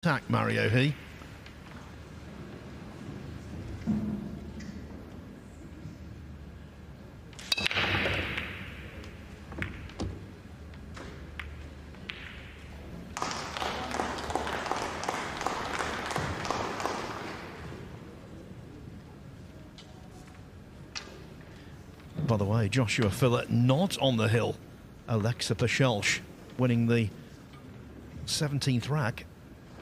Attack Mario He. By the way, Joshua Filler not on the hill. Alexa Pachelsch winning the 17th rack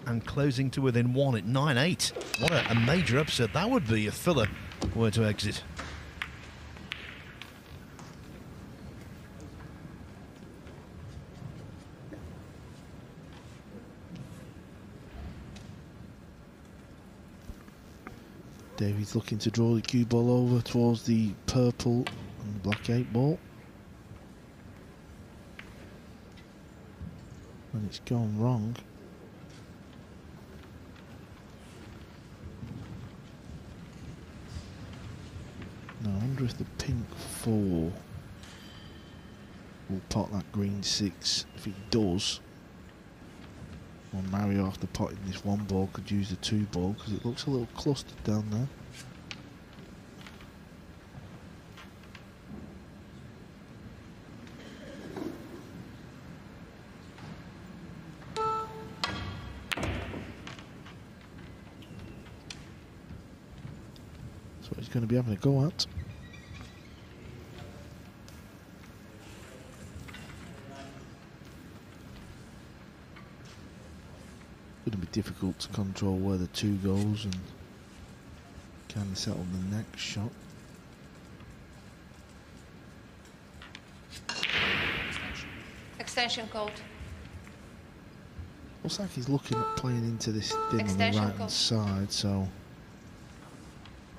and closing to within one at 9-8. What a major upset that would be if Filler were to exit. Davies looking to draw the cue ball over towards the purple and black 8 ball. And it's gone wrong. Now I wonder if the pink 4 will pot that green 6. If it does, well, Mario after potting this 1 ball could use the 2 ball because it looks a little clustered down there. That's what he's going to be having a go at. Going to be difficult to control where the 2 goes and kind of settle the next shot. Extension code. Looks like he's looking at playing into this thing on the right hand side, so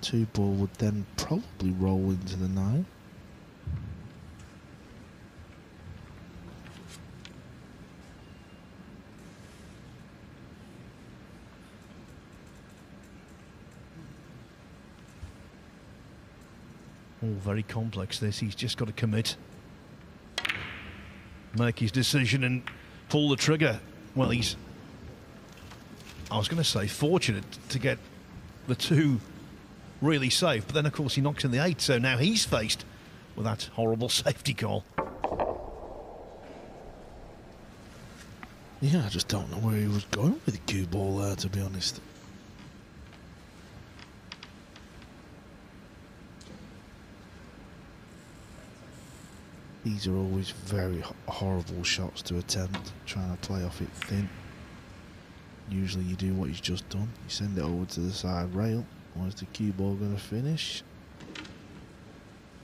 2 ball would then probably roll into the 9. Oh, very complex this. He's just got to commit, make his decision and pull the trigger. Well, he's, I was going to say, fortunate to get the 2 really safe, but then of course he knocks in the 8, so now he's faced with that horrible safety call. Yeah, I just don't know where he was going with the cue ball there, to be honest. These are always very horrible shots to attempt, trying to play off it thin. Usually you do what he's just done, you send it over to the side rail. Where's the cue ball going to finish?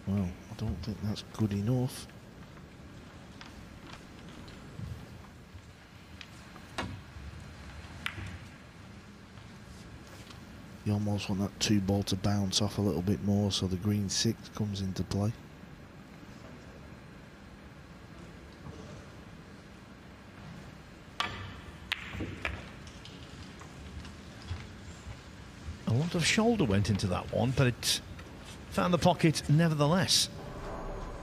Well, I don't think that's good enough. You almost want that 2 ball to bounce off a little bit more so the green 6 comes into play. A lot of shoulder went into that one, but it found the pocket nevertheless.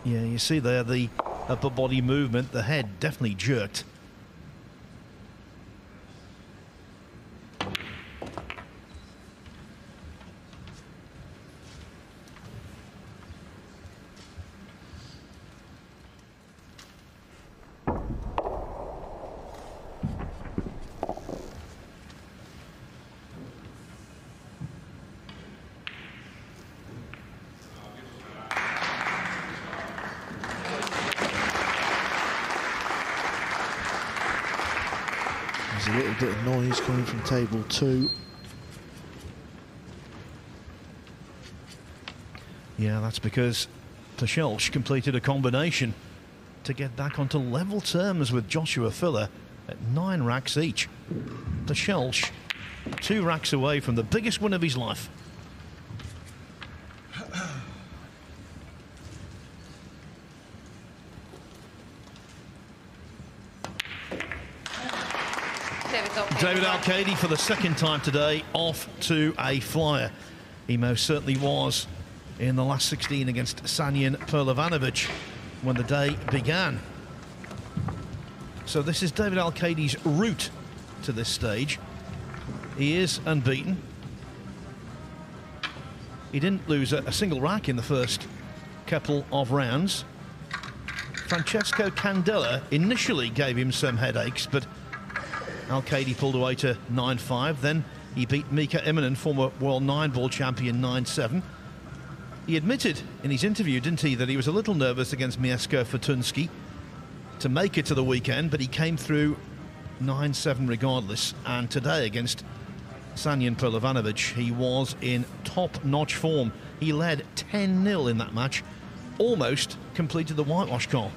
Yeah, you see there the upper body movement, the head definitely jerked. There's a little bit of noise coming from table 2. Yeah, that's because Pachelsch completed a combination to get back onto level terms with Joshua Filler at 9 racks each. Pachelsch 2 racks away from the biggest win of his life. David Al-Khaidi for the 2nd time today off to a flyer. He most certainly was in the last 16 against Sanyan Perlovanovic when the day began. So this is David Al-Khaidi's route to this stage. He is unbeaten. He didn't lose a single rack in the first couple of rounds. Francesco Candela initially gave him some headaches, but Al-Kaidi pulled away to 9-5. Then he beat Mika Immonen, former World 9-ball champion, 9-7. He admitted in his interview, didn't he, that he was a little nervous against Mieszko Fortunski to make it to the weekend, but he came through 9-7 regardless. And today against Sanyan Perlovanovic, he was in top-notch form. He led 10-0 in that match, almost completed the whitewash call.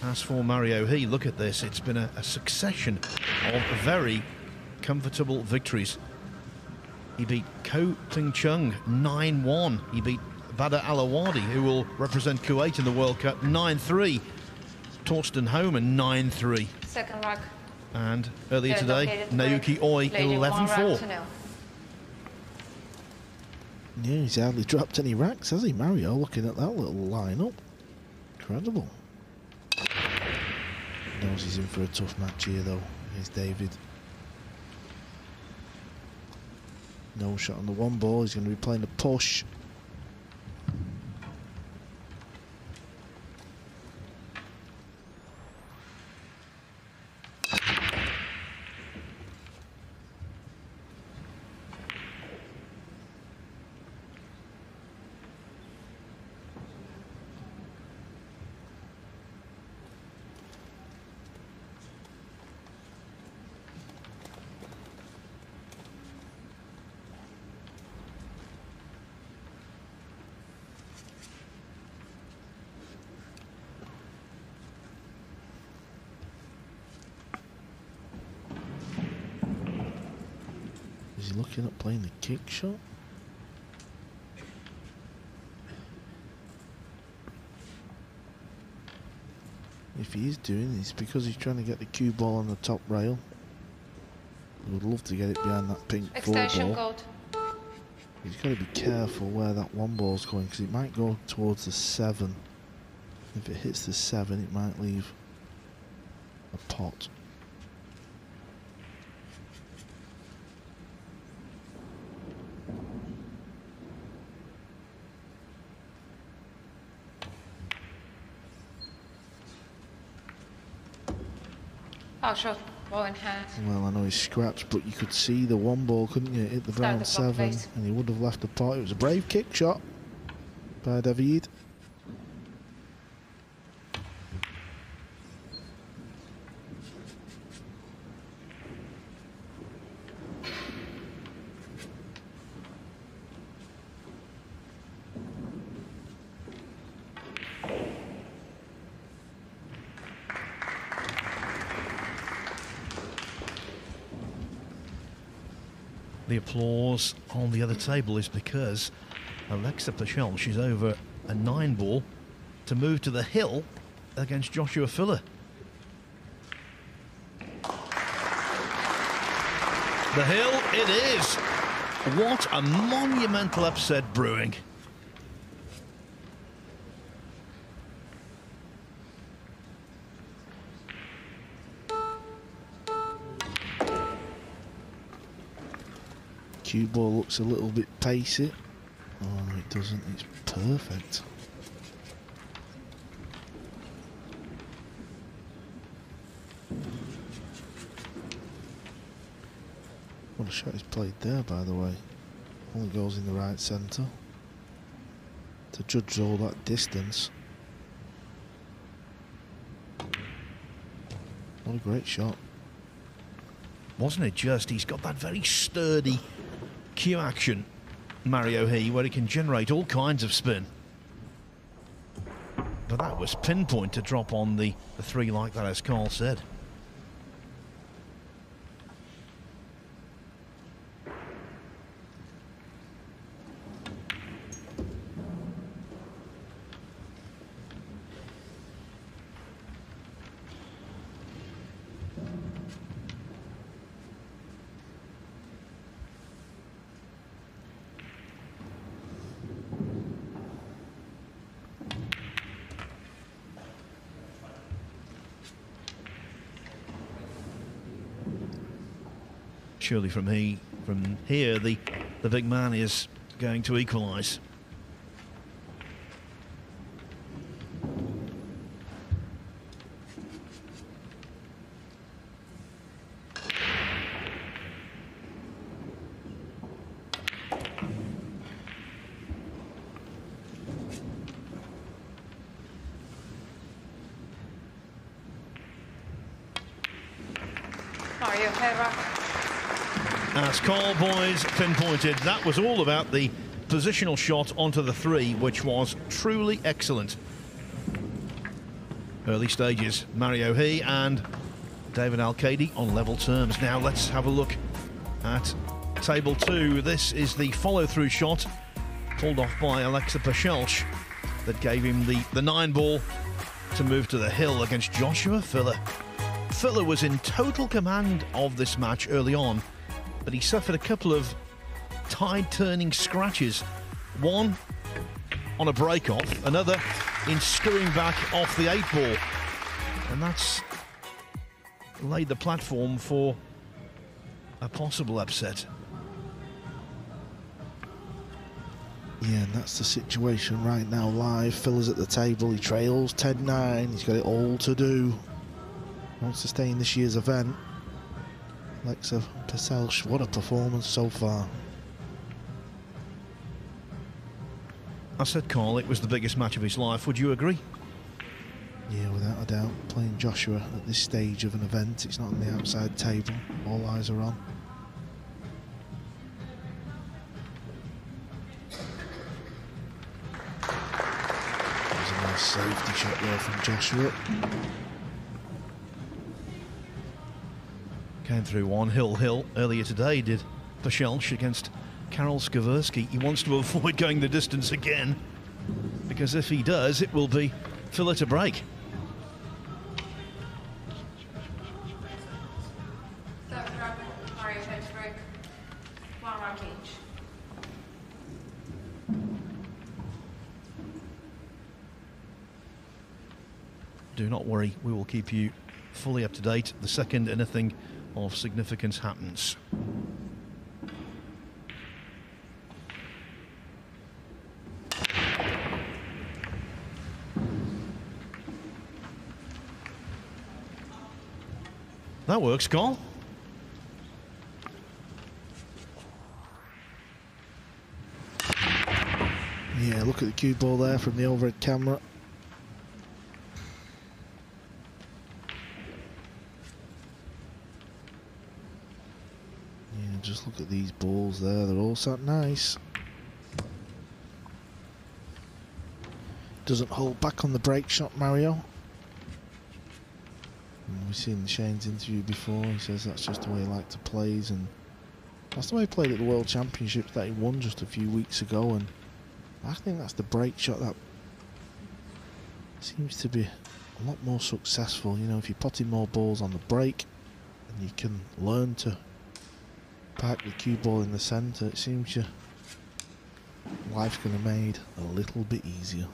As for Mario He, look at this. It's been a succession of very comfortable victories. He beat Ko Ting Chung 9-1. He beat Badr Alawadi, who will represent Kuwait in the World Cup, 9-3. Torsten Homan 9-3. Second rack. And earlier today, Naoki Oi 11-4. Yeah, he's hardly dropped any racks, has he, Mario? Looking at that little lineup. Incredible. Knows he's in for a tough match here, though. Here's David. No shot on the one ball. He's going to be playing a push. Is he looking at playing the kick shot? If he is doing this, because he's trying to get the cue ball on the top rail. He would love to get it behind that pink Extension 4 ball. code. He's got to be careful where that one ball's going, because it might go towards the 7. If it hits the 7, it might leave a pot. Oh, shot. Ball in hand. Well, I know he's scratched, but you could see the one ball, couldn't you? It hit the brown the clock 7, face. and he would have left the pot. It was a brave kick shot by David. The applause on the other table is because Alexa Pachel, she's over a 9-ball to move to the hill against Joshua Filler. The hill it is. What a monumental upset brewing. Cue ball looks a little bit pacey. Oh no, it doesn't. It's perfect. What a shot he's played there, by the way. Only goes in the right centre. To judge all that distance. What a great shot. Wasn't it just? He's got that very sturdy cue action, Mario He, where he can generate all kinds of spin. But that was pinpoint to drop on the 3 like that, as Carl said. Surely from here, the big man is going to equalise. Are you okay, Rock? As Carl Boys pinpointed, that was all about the positional shot onto the 3, which was truly excellent. Early stages, Mario He and David Al-Kadi on level terms. Now let's have a look at table 2. This is the follow-through shot pulled off by Alexa Pashelch that gave him the 9 ball to move to the hill against Joshua Filler. Filler was in total command of this match early on, but he suffered a couple of tide-turning scratches. One on a break-off, another in screwing back off the 8 ball. And that's laid the platform for a possible upset. Yeah, and that's the situation right now live. Filler's at the table, he trails 10-9, he's got it all to do. Wants to stay in this year's event. Alexa Pashelch, what a performance so far. I said, Carl, it was the biggest match of his life. Would you agree? Yeah, without a doubt. Playing Joshua at this stage of an event, it's not on the outside table. All eyes are on. There's a nice safety shot there from Joshua. Came through one hill earlier today, did Pashelch against Karol Skaversky. He wants to avoid going the distance again, because if he does, it will be Filler to break. Mario takes break. 1 rock each. Do not worry, we will keep you fully up to date the second anything of significance happens. That works, Carl. Yeah, look at the cue ball there from the overhead camera. Yeah, just look at these balls there, they're all sat nice. Doesn't hold back on the break shot, Mario. And we've seen Shane's interview before, he says that's just the way he likes to play, and that's the way he played at the World Championships that he won just a few weeks ago, and I think that's the break shot that seems to be a lot more successful. You know, if you're potting more balls on the break and you can learn to park the cue ball in the centre, it seems your life's going to be made a little bit easier.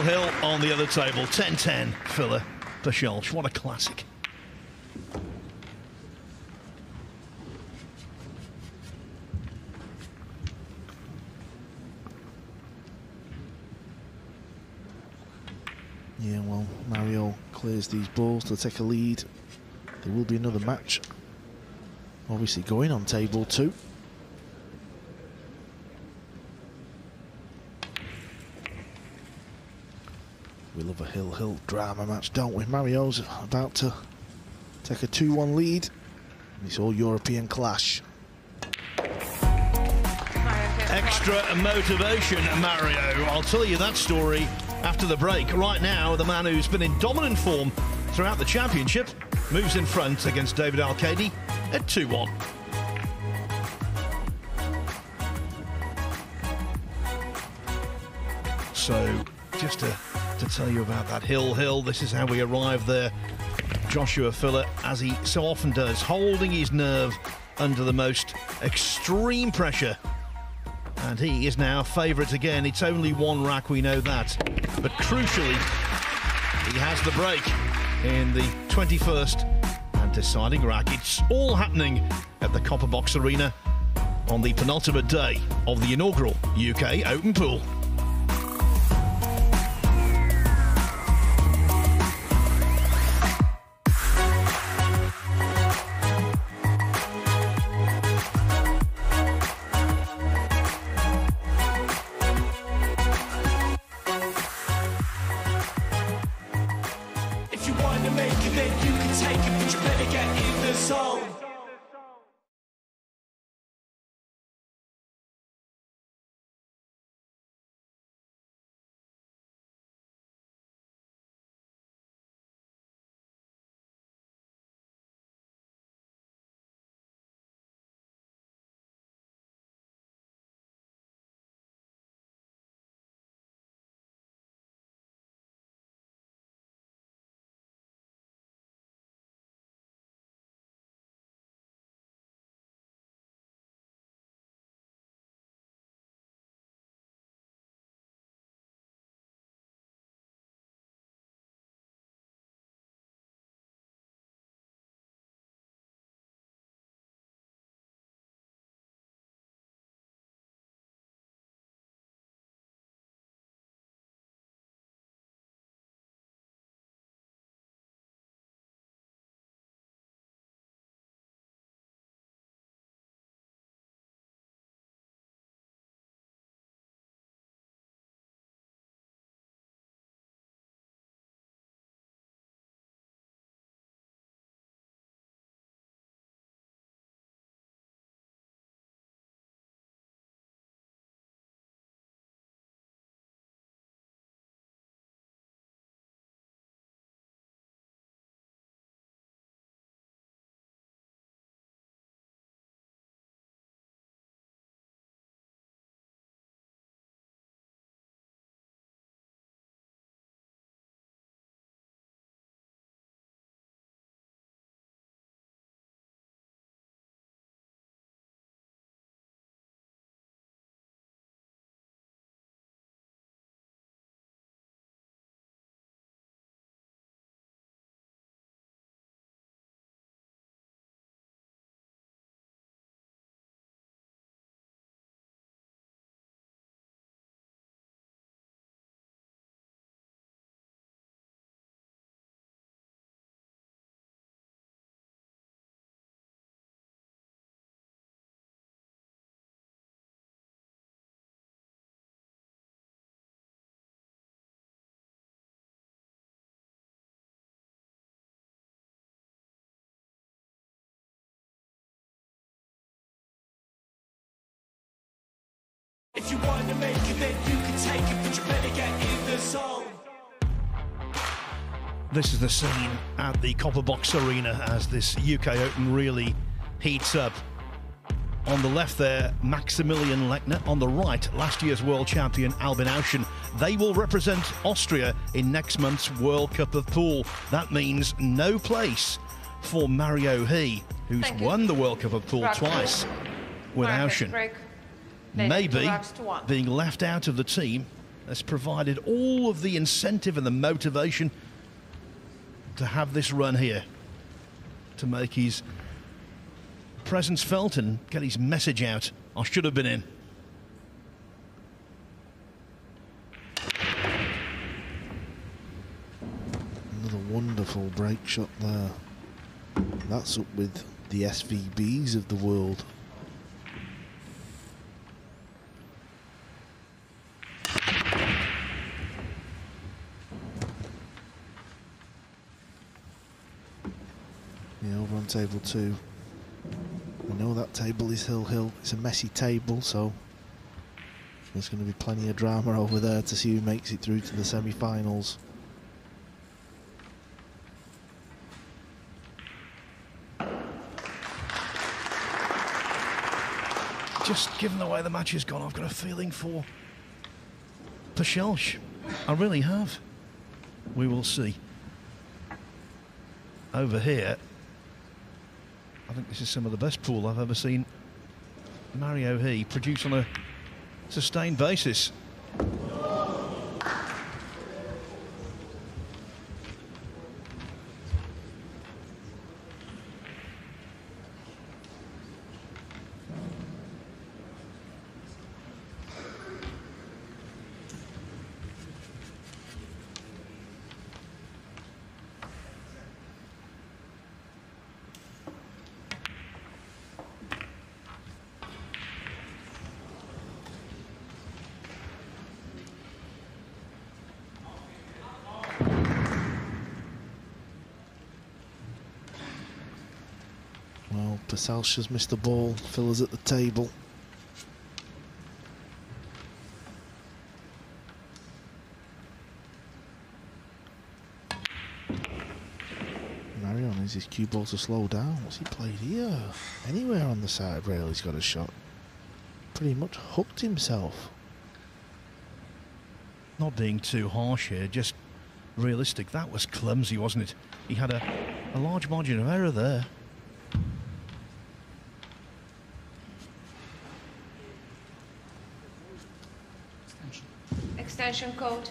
Hill on the other table, 10-10, Filler, Pashelch. What a classic. Yeah, well, Mario clears these balls to take a lead. There will be another match, obviously going on table 2. We love a Hill drama match, don't we? Mario's about to take a 2-1 lead. It's all European clash. extra motivation, Mario. I'll tell you that story after the break. Right now, the man who's been in dominant form throughout the championship moves in front against David Al-Kaidi at 2-1. So, just to tell you about that hill, this is how we arrived there. Joshua Phillip, as he so often does, holding his nerve under the most extreme pressure. And he is now favourite again. It's only one rack, we know that. But crucially, he has the break in the 21st and deciding rack. It's all happening at the Copper Box Arena on the penultimate day of the inaugural UK Open Pool. If you want to make it, then you can take it, but you better get in the zone. If you want to make it, then you can take it, but you better get in the zone. This is the scene at the Copper Box Arena as this UK Open really heats up. On the left there, Maximilian Lechner. On the right, last year's world champion Albin Auschen. They will represent Austria in next month's World Cup of Pool. That means no place for Mario He, who's won the World Cup of Pool twice with Auschen. Maybe being left out of the team has provided all of the incentive and the motivation to have this run here, to make his presence felt and get his message out. I should have been in. Another wonderful break shot there. That's up with the SVBs of the world. Yeah, over on table 2. We know that table is hill-hill. It's a messy table, so There's going to be plenty of drama over there to see who makes it through to the semi-finals. Just given the way the match has gone, I've got a feeling for Pachelche. I really have. We will see. Over here, I think this is some of the best pool I've ever seen Mario He produce on a sustained basis. Well, Pachelche's missed the ball. Filler's at the table. Marion is his cue ball to slow down. What's he played here? Anywhere on the side rail he's got a shot. Pretty much hooked himself. Not being too harsh here, just realistic. That was clumsy, wasn't it? He had a large margin of error there. Extension code.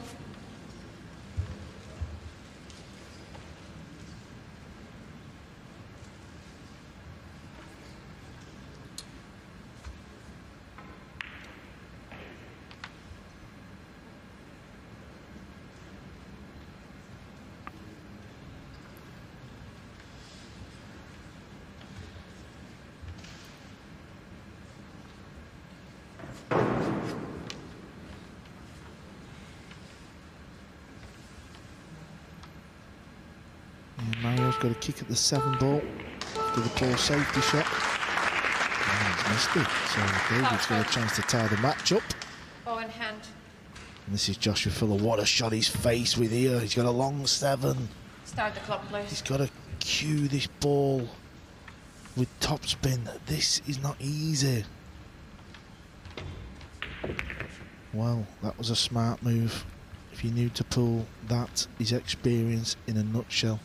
Mario's got a kick at the 7 ball after the poor safety shot. And he's missed it. So David's got a chance to tie the match up. Ball in hand. And this is Joshua Filler. What a shot he's faced with here. He's got a long 7. Start the clock, please. He's got to cue this ball with topspin. This is not easy. Well, that was a smart move. If you're new to pool, that is experience in a nutshell.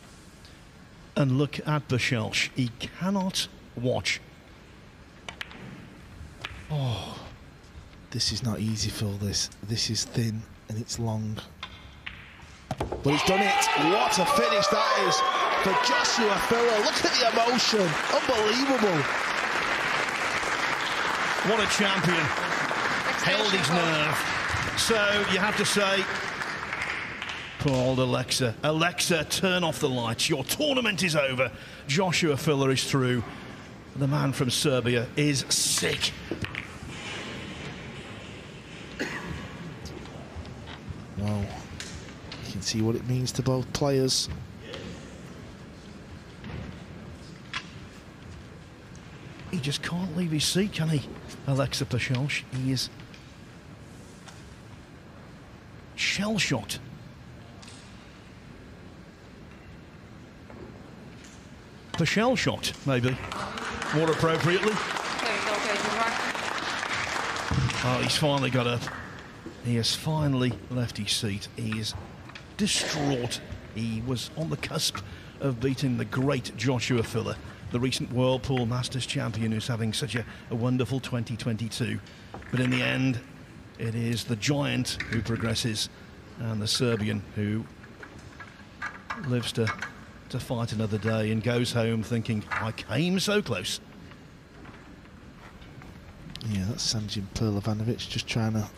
And look at Pachelche. He cannot watch. Oh, this is not easy, Phil. This is thin and it's long. But he's done it. What a finish that is for Joshua Filler. Look at the emotion. Unbelievable. What a champion. Held his nerve. So you have to say, poor old Alexa. Alexa, turn off the lights. Your tournament is over. Joshua Filler is through. The man from Serbia is sick. Well, you can see what it means to both players. He just can't leave his seat, can he? Alexa Pachelche. He is shell-shocked. Pachelche-shocked, maybe, more appropriately. There you go, David. Oh, he's finally got up. He has finally left his seat. He is distraught. He was on the cusp of beating the great Joshua Filler, the recent Whirlpool Masters champion who's having such a wonderful 2022. But in the end, it is the giant who progresses and the Serbian who lives to fight another day and goes home thinking, I came so close. Yeah, that's Sanjin Perlovanovic just trying to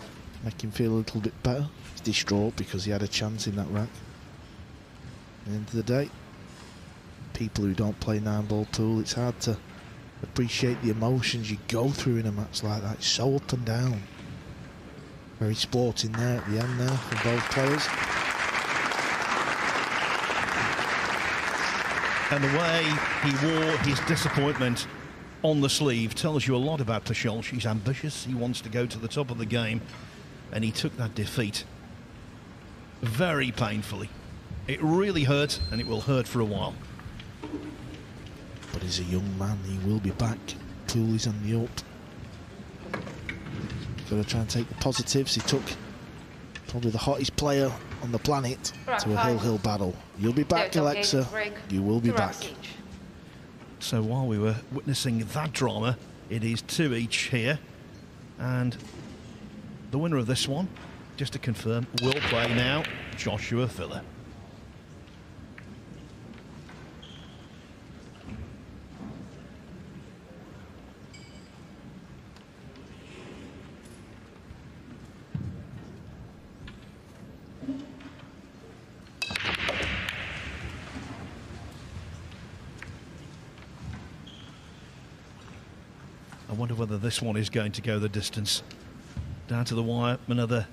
make him feel a little bit better. He's distraught because he had a chance in that rack. At the end of the day, people who don't play 9-ball pool, it's hard to appreciate the emotions you go through in a match like that. It's so up and down. Very sporting there at the end there for both players. And the way he wore his disappointment on the sleeve tells you a lot about Pashol. He's ambitious, he wants to go to the top of the game, and he took that defeat very painfully. It really hurt, and it will hurt for a while. But he's a young man, he will be back. Poole is on the up. Got to try and take the positives. He took probably the hottest player on the planet to a hill battle. You'll be back, Alexa. You will be back. So while we were witnessing that drama, it is 2 each here. And the winner of this one, just to confirm, will play now, Joshua Filler. I wonder whether this one is going to go the distance. Down to the wire, another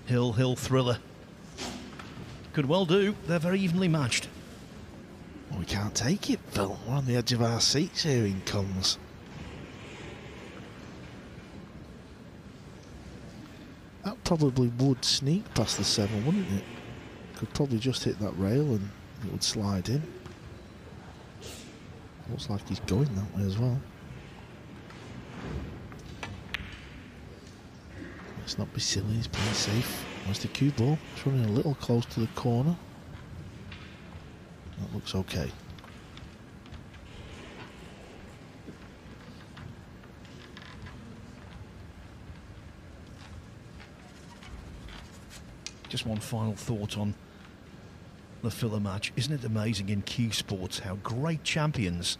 hill thriller. Could well do. They're very evenly matched. Well, we can't take it, Phil. We're on the edge of our seats here. He comes. That probably would sneak past the 7, wouldn't it? Could probably just hit that rail and it would slide in. Looks like he's going that way as well. Let's not be silly, he's playing safe. Where's the cue ball? It's running a little close to the corner. That looks okay. Just one final thought on the filler match. Isn't it amazing in Q Sports how great champions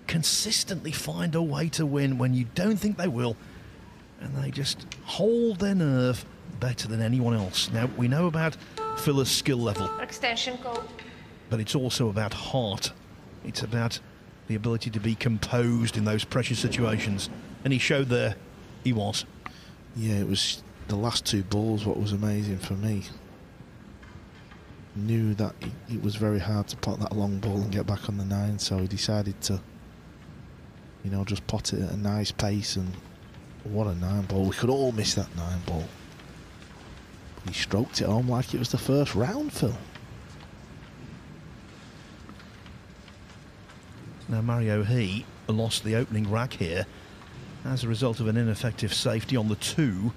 consistently find a way to win when you don't think they will, and they just hold their nerve better than anyone else. Now, we know about Filler's skill level, Extension code. but it's also about heart. It's about the ability to be composed in those pressure situations, and he showed there he was. Yeah, it was the last 2 balls what was amazing for me. Knew that it was very hard to pot that long ball and get back on the 9, so he decided to, you know, just pot it at a nice pace. And what a 9 ball. We could all miss that 9 ball. He stroked it home like it was the first round, Phil. Now, Mario He lost the opening rack here as a result of an ineffective safety on the 2.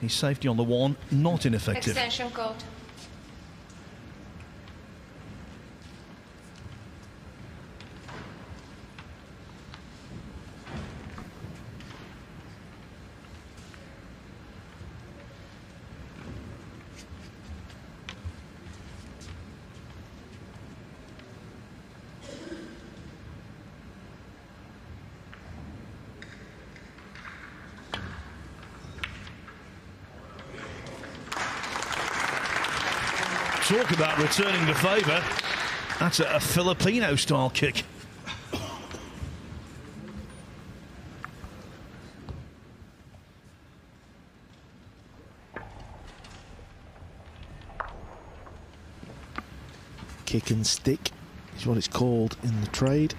His safety on the 1, not ineffective. Extension code. Talk about returning the favour. That's a Filipino-style kick. Kick and stick is what it's called in the trade.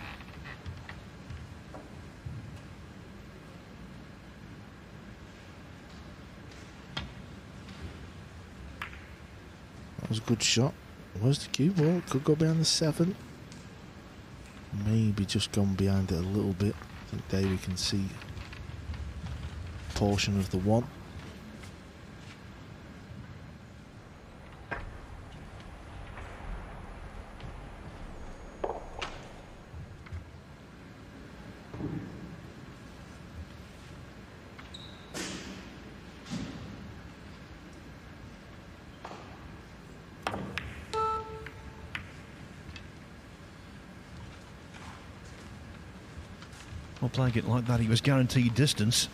That was a good shot. Where's the cue ball? Could go behind the 7. Maybe just gone behind it a little bit. I think Davey can see a portion of the 1. Well, playing it like that, he was guaranteed distance.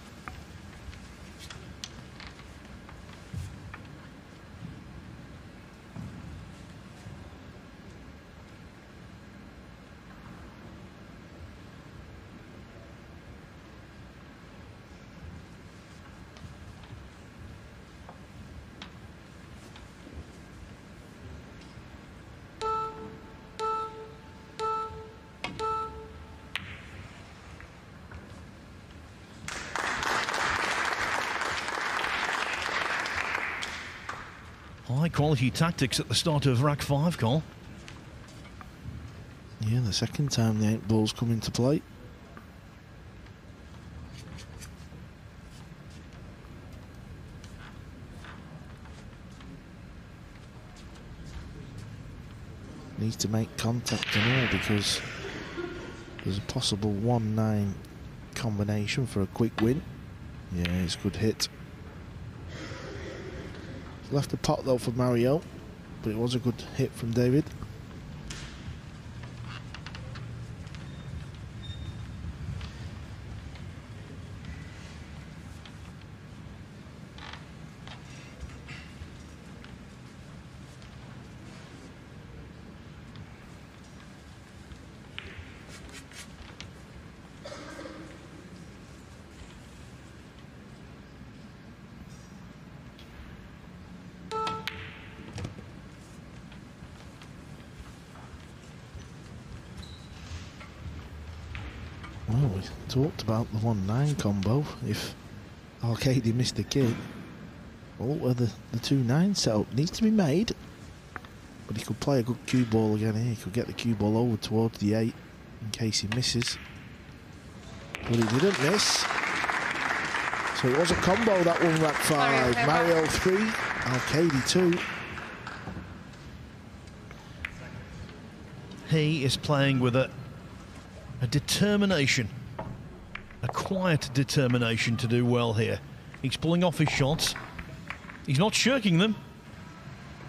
high-quality tactics at the start of rack 5, Cole. Yeah, the second time the 8 balls come into play. Needs to make contact and all because there's a possible 1-9 combination for a quick win. Yeah, it's a good hit. Left the pot though for Mario, but it was a good hit from David. Well, we talked about the 1-9 combo. If Arcady missed the kick, well, the 2-9 setup needs to be made. But he could play a good cue ball again here. He could get the cue ball over towards the 8 in case he misses. But he didn't miss. So it was a combo, that one, rack 5. Mario 3, Arcady 2. He is playing with a determination, a quiet determination to do well here. He's pulling off his shots. He's not shirking them.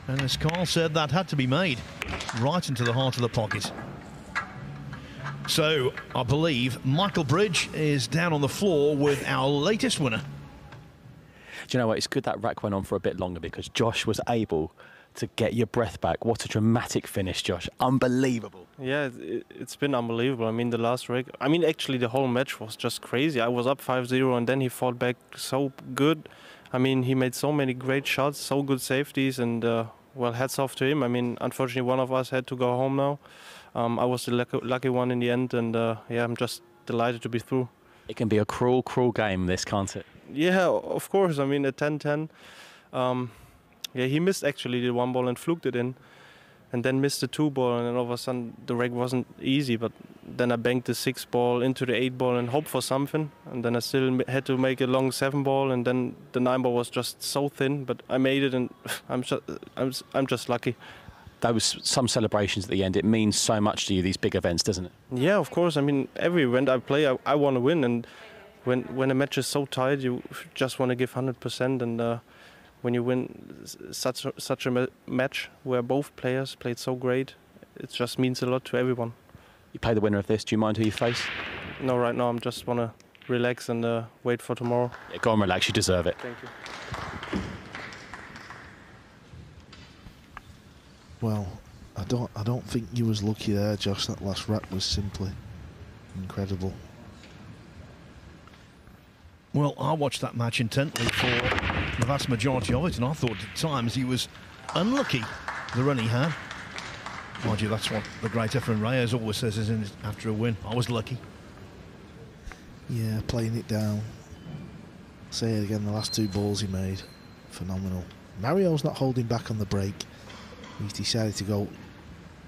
And as Carl said, that had to be made right into the heart of the pocket. So I believe Michael Bridge is down on the floor with our latest winner. Do you know what? It's good that rack went on for a bit longer because Josh was able to get your breath back. What a dramatic finish, Josh. Unbelievable. Yeah, it's been unbelievable. I mean, the last rack, I mean, actually the whole match was just crazy. I was up 5-0 and then he fought back so good. I mean, he made so many great shots, so good safeties, and well, hats off to him. I mean, unfortunately, one of us had to go home now. I was the lucky one in the end, and yeah, I'm just delighted to be through. It can be a cruel, cruel game, this, can't it? Yeah, of course. I mean, at 10-10, yeah, he missed actually the 1 ball and fluked it in, and then missed the 2 ball, and then all of a sudden the reg wasn't easy. But then I banked the 6 ball into the 8 ball and hoped for something, and then I still had to make a long 7 ball, and then the 9 ball was just so thin. But I made it, and I'm just lucky. Those some celebrations at the end. It means so much to you, these big events, doesn't it? Yeah, of course. I mean, every event I play, I want to win, and when a match is so tight, you just want to give 100%, and when you win such a match where both players played so great, it just means a lot to everyone. You play the winner of this. Do you mind who you face? No, right now I just want to relax and wait for tomorrow. Yeah, go and relax. You deserve it. Thank you. Well, I don't think you was lucky there, Josh. That last rack was simply incredible. Well, I watched that match intently for the vast majority of it, and I thought at times he was unlucky, the run he had. Mind you, that's what the great Efren Reyes always says, isn't it, after a win? I was lucky. Yeah, playing it down. Say it again, the last 2 balls he made, phenomenal. Mario's not holding back on the break. He's decided to go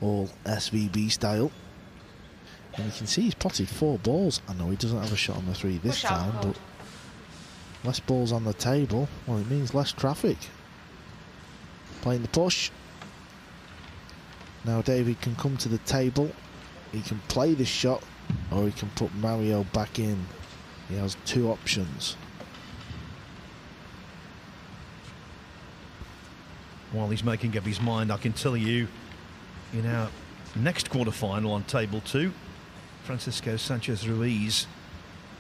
all SVB style. And you can see he's potted 4 balls. I know he doesn't have a shot on the 3 this time, but less balls on the table, well, it means less traffic. Playing the push. Now David can come to the table. He can play this shot, or he can put Mario back in. He has 2 options. While he's making up his mind, I can tell you, in our next quarter-final on table 2, Francisco Sanchez Ruiz,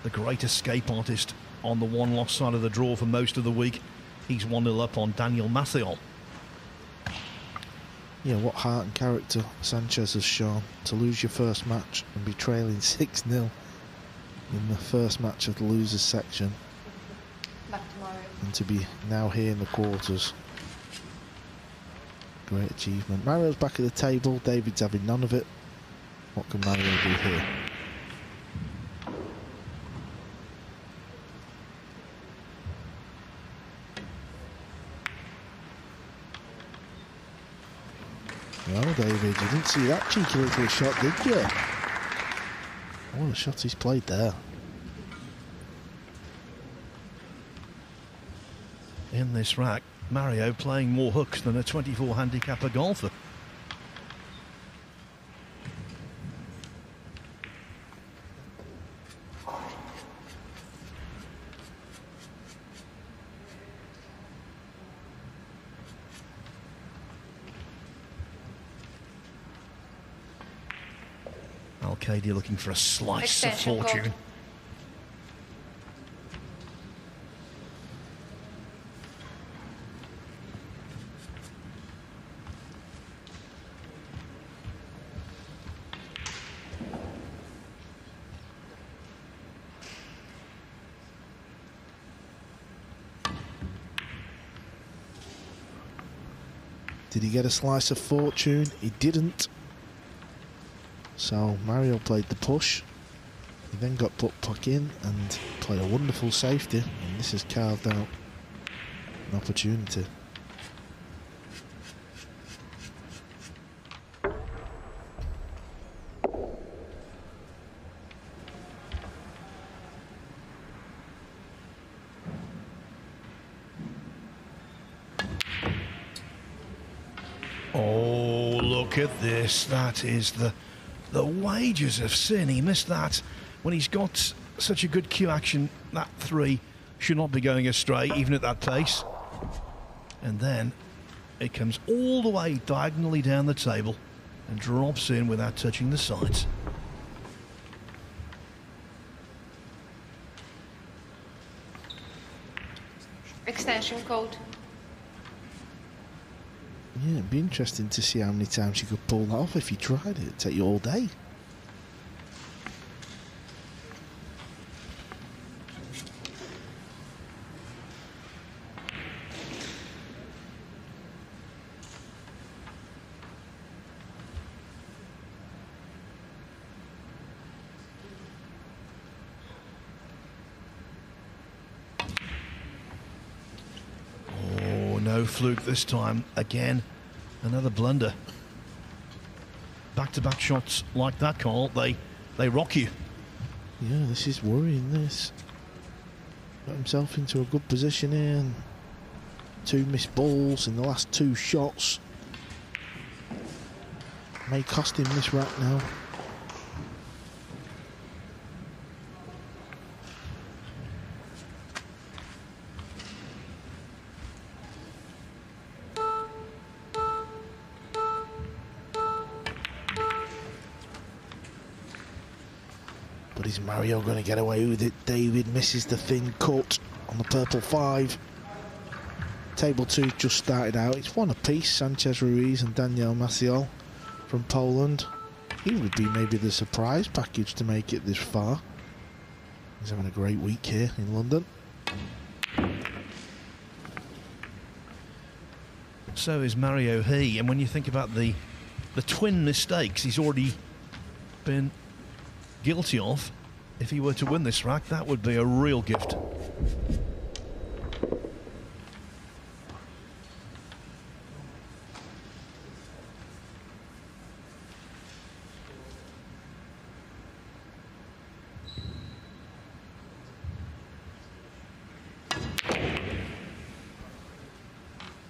the great escape artist, on the one-loss side of the draw for most of the week. He's 1-0 up on Daniel Mathiol. Yeah, what heart and character Sanchez has shown to lose your first match and be trailing 6-0 in the first match of the losers section, and to be now here in the quarters. Great achievement. Mario's back at the table. David's having none of it. What can Mario do here? Well, David, you didn't see that cheeky little shot, did you? What a shot he's played there. In this rack, Mario playing more hooks than a 24 handicapper golfer. Al-Kaidi looking for a slice Extension of fortune. called. Did he get a slice of fortune? He didn't. So Mario played the push. He then got put puck in and played a wonderful safety. And this has carved out an opportunity. Oh, look at this. That is the wages of sin. He missed that when he's got such a good cue action. That three should not be going astray, even at that pace. And then it comes all the way diagonally down the table and drops in without touching the sides. Extension code. Yeah, it'd be interesting to see how many times you could pull that off if you tried it. It'd take you all day. No fluke this time. Again, another blunder. Back-to-back shots like that, Carl, they rock you. Yeah, this is worrying, this. Got himself into a good position here. And 2 missed balls in the last 2 shots. May cost him this rack now. But is Mario going to get away with it? David misses the thin cut on the purple 5. Table 2 just started out. It's one apiece, Sanchez Ruiz and Daniel Maciel from Poland. He would be maybe the surprise package to make it this far. He's having a great week here in London. So is Mario He, and when you think about the twin mistakes he's already been guilty of, if he were to win this rack, that would be a real gift.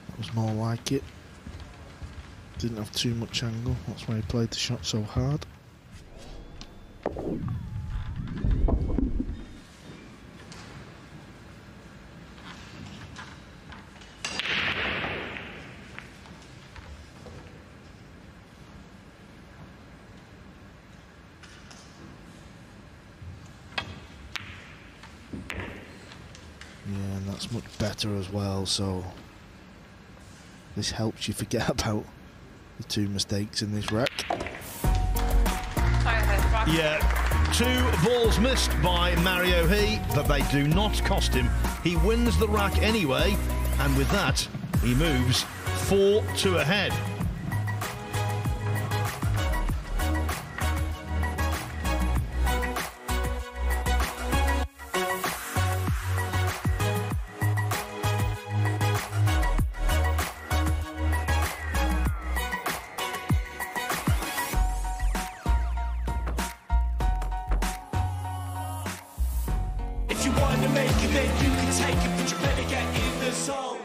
That was more like it. Didn't have too much angle. That's why he played the shot so hard. Yeah, and that's much better as well, so this helps you forget about the 2 mistakes in this rack. Yeah, 2 balls missed by Mario He, but they do not cost him. He wins the rack anyway, and with that, he moves 4-2 ahead. If you want to make it, then you can take it, but you better get in the zone.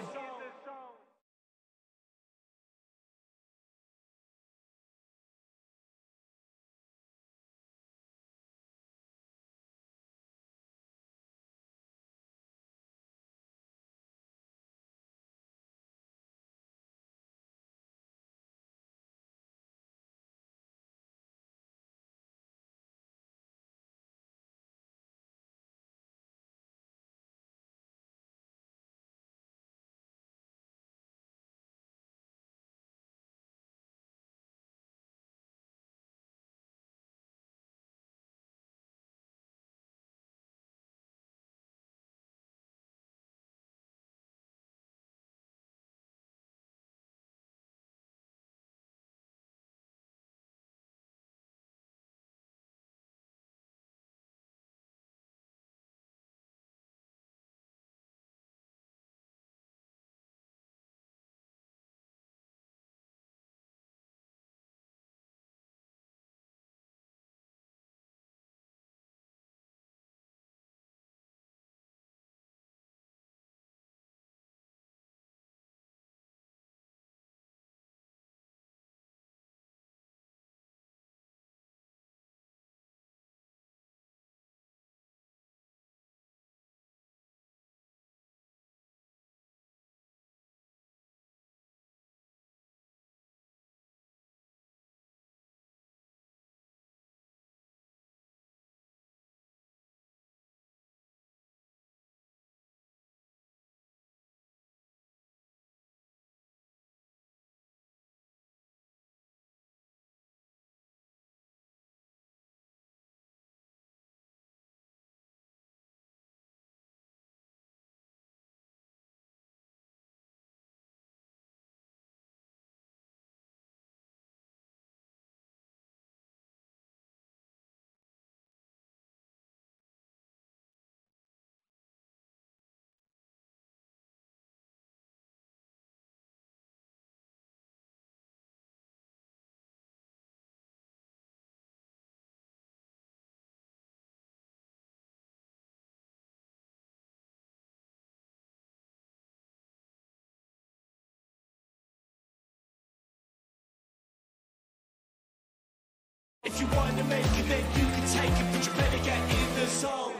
If you want to make it, then you can take it, but you better get in the zone.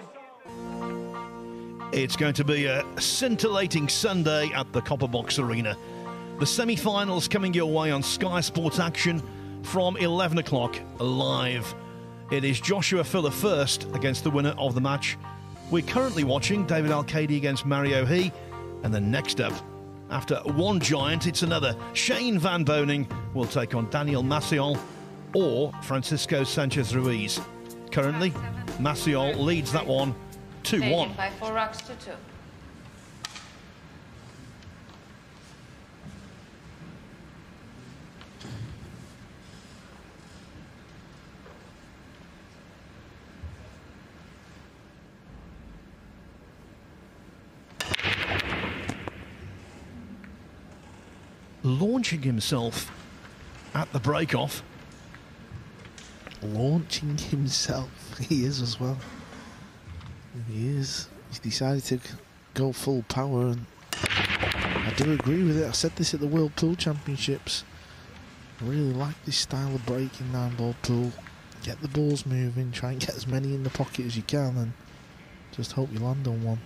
It's going to be a scintillating Sunday at the Copperbox Arena. The semi-finals coming your way on Sky Sports Action from 11 o'clock live. It is Joshua Filler first against the winner of the match. We're currently watching David Al-Kaidi against Mario He. And then next up, after one giant, it's another. Shane Van Boening will take on Daniel Maciol or Francisco Sanchez Ruiz. Currently, Maciol leads that one 2-1. By 4 rocks to 2. Launching himself at the break-off. Launching himself. He is as well. He is. He's decided to go full power, and I do agree with it. I said this at the World Pool Championships. I really like this style of break in 9-ball pool. Get the balls moving, try and get as many in the pocket as you can, and just hope you land on one.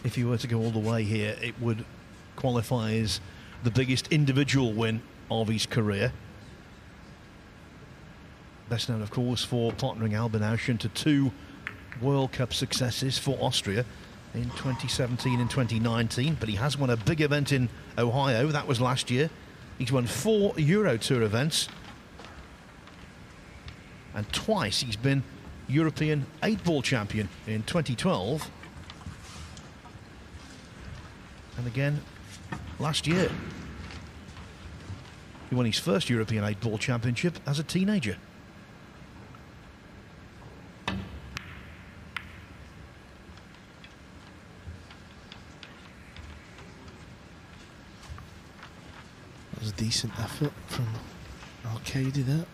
If he were to go all the way here, it would qualify as the biggest individual win of his career. Best known, of course, for partnering Albin Ouschan to 2 World Cup successes for Austria in 2017 and 2019. But he has won a big event in Ohio. That was last year. He's won 4 Euro Tour events. And twice he's been European 8-ball champion in 2012. And again, last year, he won his first European 8-ball championship as a teenager. was a decent effort from Al-Qaedi there.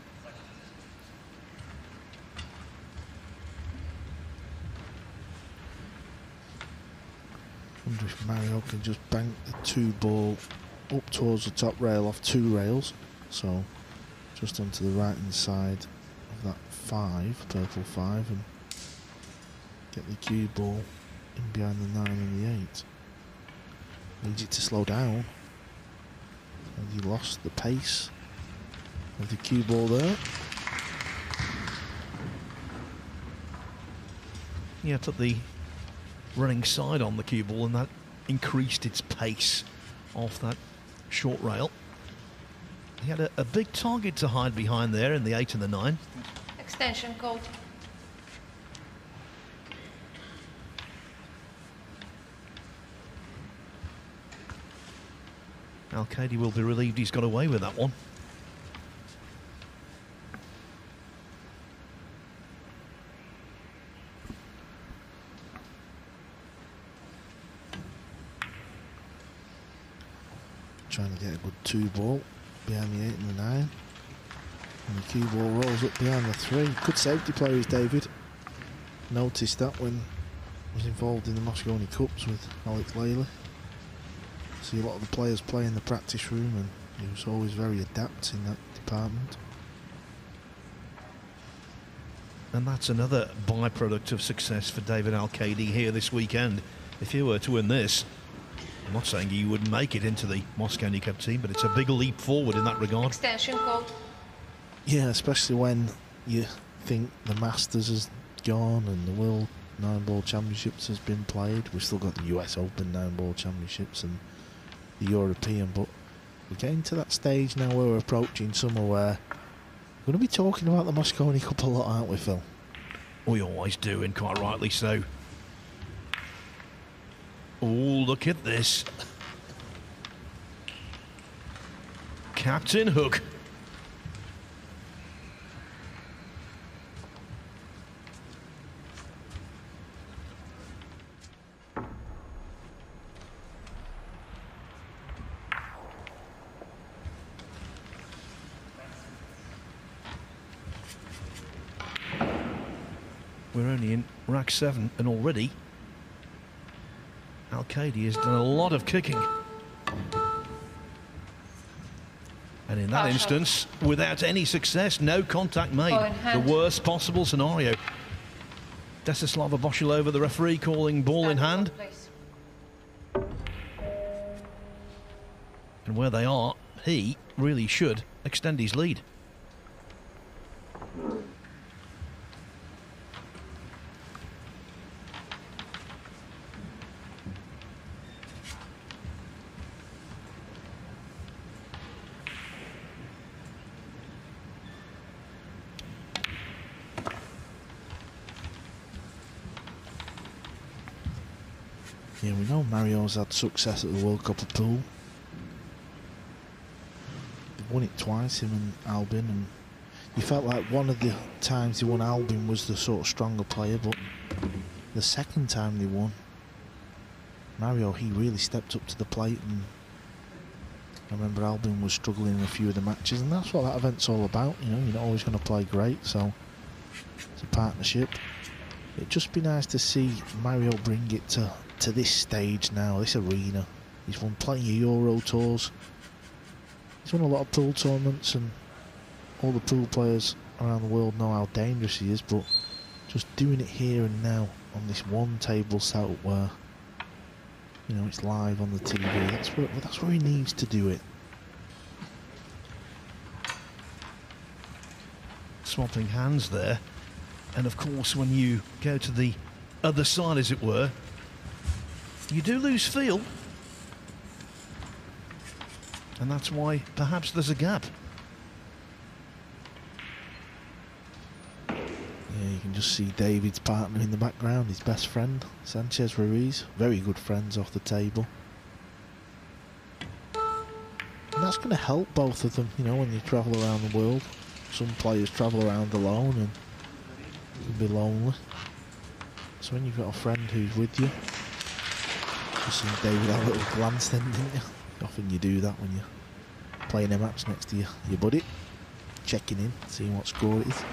Wonder if Mario can just bank the 2-ball up towards the top rail off 2 rails, so just onto the right hand side of that 5, purple 5, and get the cue ball in behind the 9 and the 8. Needs it to slow down, and he lost the pace of the cue ball there. Yeah, took the running side on the cue ball, and that increased its pace off that short rail. He had a big target to hide behind there in the 8 and the 9. Extension code. Al-Qaedi will be relieved he's got away with that one. Trying to get a good 2-ball behind the 8 and the 9. And the cue ball rolls up behind the 3. Good safety player is David. Noticed that when he was involved in the Mosconi Cups with Alex Laley. See a lot of the players play in the practice room, and he was always very adept in that department. And that's another byproduct of success for David Al-Qaedi here this weekend. If he were to win this, I'm not saying he would make it into the Mosconi Cup team, but it's a big leap forward in that regard. Extension code. Yeah, especially when you think the Masters has gone and the World 9-Ball Championships has been played. We've still got the US Open 9-Ball Championships and the European, but we're getting to that stage now where we're approaching summer where we're going to be talking about the Mosconi Cup a lot, aren't we, Phil? We always do, and quite rightly so. Oh, look at this. Captain Hook. We're only in rack 7, and already Al-Qaedi has done a lot of kicking. And in that instance, without any success, no contact made. The worst possible scenario. Desislava Boshilova, the referee, calling ball in hand. And where they are, he really should extend his lead. Yeah, we know Mario's had success at the World Cup of Pool. They've won it twice, him and Albin, and you felt like one of the times they won, Albin was the sort of stronger player, but the second time they won, Mario, he really stepped up to the plate, and I remember Albin was struggling in a few of the matches, and that's what that event's all about. You know, you're not always going to play great, so it's a partnership. It'd just be nice to see Mario bring it to this stage now, this arena. He's won plenty of Euro tours. He's won a lot of pool tournaments, and all the pool players around the world know how dangerous he is, but just doing it here and now on this one table setup where, you know, it's live on the TV, that's where he needs to do it. Swapping hands there. And of course, when you go to the other side, as it were, you do lose feel. And that's why perhaps there's a gap. Yeah, you can just see David's partner in the background, his best friend, Sanchez Ruiz. Very good friends off the table. And that's going to help both of them, you know, when you travel around the world. Some players travel around alone and it can be lonely. So when you've got a friend who's with you, you see David have a little glance then, didn't you? Often you do that when you're playing a match next to your buddy, checking in, seeing what score it is.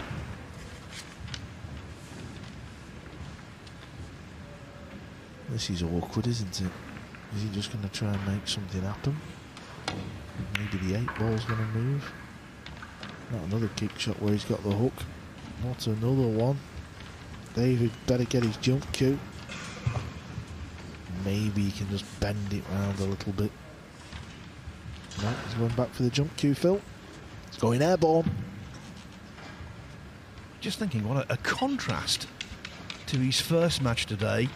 This is awkward, isn't it? Is he just going to try and make something happen? Maybe the 8 ball's going to move. Not another kick shot where he's got the hook. Not another one. David better get his jump cue. Maybe he can just bend it round a little bit. No, he's going back for the jump cue, Phil. It's going airborne. Just thinking, what a contrast to his first match today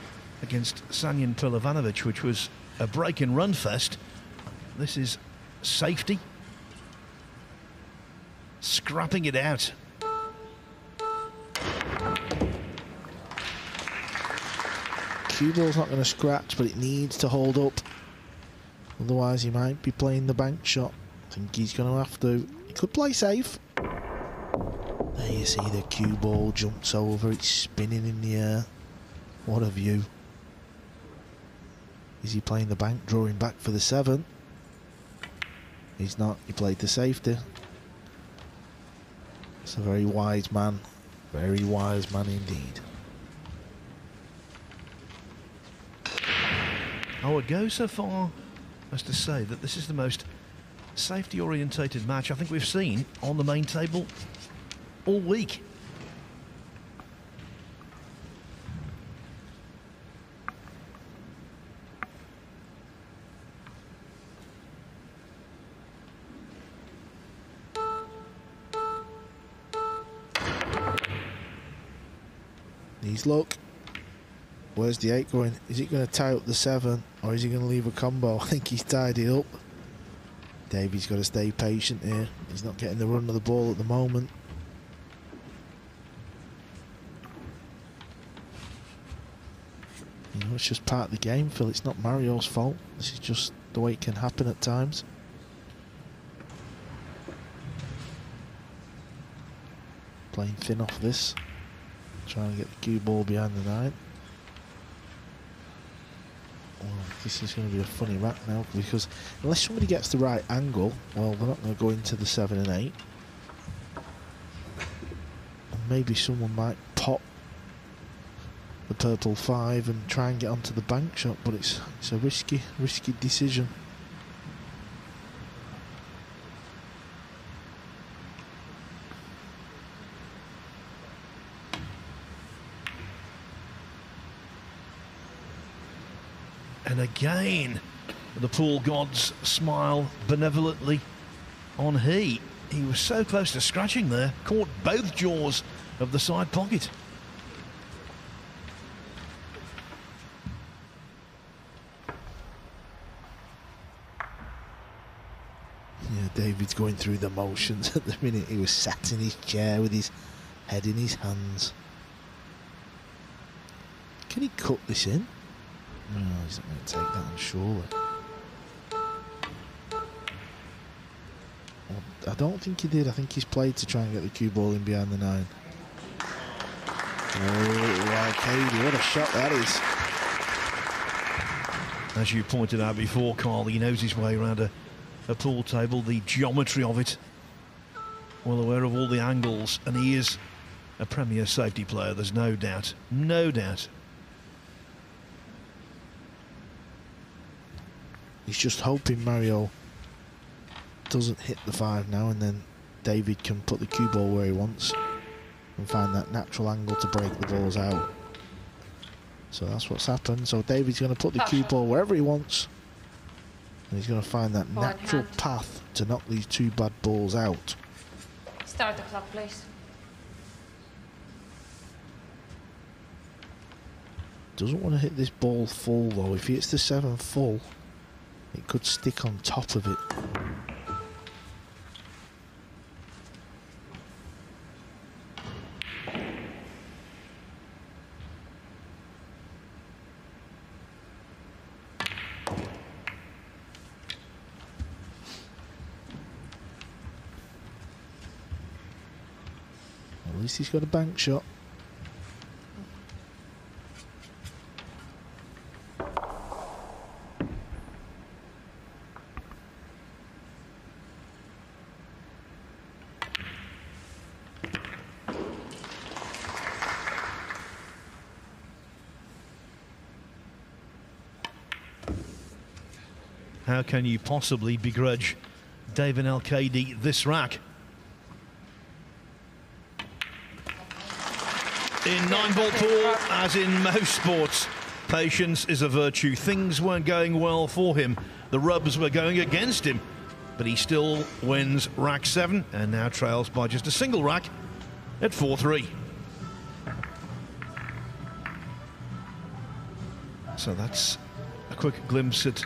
against Sanyan Pilavanovic, which was a break and run fest. This is safety, scrapping it out. Cue ball's not going to scratch, but it needs to hold up. Otherwise, he might be playing the bank shot. I think he's going to have to. He could play safe. There you see the cue ball jumps over. It's spinning in the air. What a view. Is he playing the bank, drawing back for the 7? He's not. He played the safety. It's a very wise man. Very wise man indeed. I would go so far as to say that this is the most safety-orientated match I think we've seen on the main table all week. He's look. Where's the 8 going? Is it going to tie up the 7 or is he going to leave a combo? I think he's tied it up. Davy's got to stay patient here. He's not getting the run of the ball at the moment. You know, it's just part of the game, Phil. It's not Mario's fault. This is just the way it can happen at times. Playing thin off this. Trying to get the cue ball behind the 9. Well, this is going to be a funny rack now, because unless somebody gets the right angle, well, they're not going to go into the 7 and 8. And maybe someone might pop the purple 5 and try and get onto the bank shot, but it's a risky decision. And again, the pool gods smile benevolently on he. He was so close to scratching there, caught both jaws of the side pocket. Yeah, David's going through the motions at the minute. He was sat in his chair with his head in his hands. Can he cut this in? No, he's not going to take that on, surely. Well, I don't think he did. I think he's played to try and get the cue ball in behind the 9. Oh, Arcady, what a shot that is. As you pointed out before, Carl, he knows his way around a pool table, the geometry of it. Well aware of all the angles, and he is a premier safety player, there's no doubt. No doubt. He's just hoping Mario doesn't hit the 5 now, and then David can put the cue ball where he wants and find that natural angle to break the balls out. So that's what's happened. So David's going to put the cue ball wherever he wants, and he's going to find that natural path to knock these 2 bad balls out. Start the clock, please. Doesn't want to hit this ball full though. If he hits the 7 full, it could stick on top of it. At least he's got a bank shot. how can you possibly begrudge David El-Kadi this rack? In 9-ball pool, as in most sports, patience is a virtue. Things weren't going well for him. The rubs were going against him, but he still wins rack 7 and now trails by just a single rack at 4-3. So that's a quick glimpse at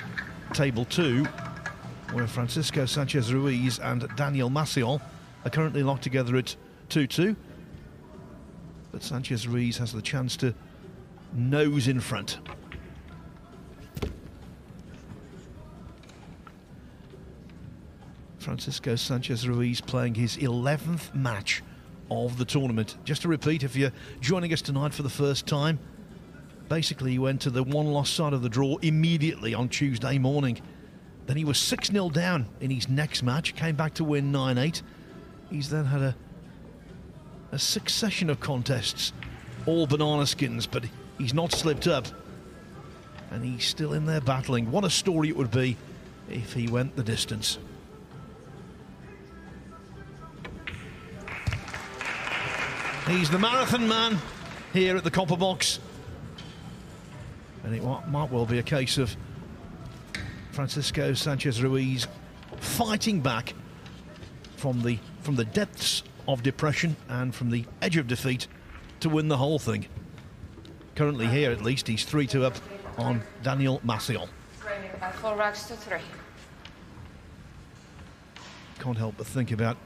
table 2, where Francisco Sanchez Ruiz and Daniel Maciol are currently locked together at 2-2. But Sanchez Ruiz has the chance to nose in front. Francisco Sanchez Ruiz playing his 11th match of the tournament. Just to repeat, if you're joining us tonight for the first time, basically he went to the one-loss side of the draw immediately on Tuesday morning. Then he was 6-0 down in his next match, came back to win 9-8. He's then had a succession of contests, all banana skins, but he's not slipped up. And he's still in there battling. What a story it would be if he went the distance. He's the marathon man here at the Copper Box. And it might well be a case of Francisco Sanchez Ruiz fighting back from the depths of depression and from the edge of defeat to win the whole thing. Currently here, at least, he's 3-2 up on Daniel Maciol. Raining about 4 racks to 3. Can't help but think about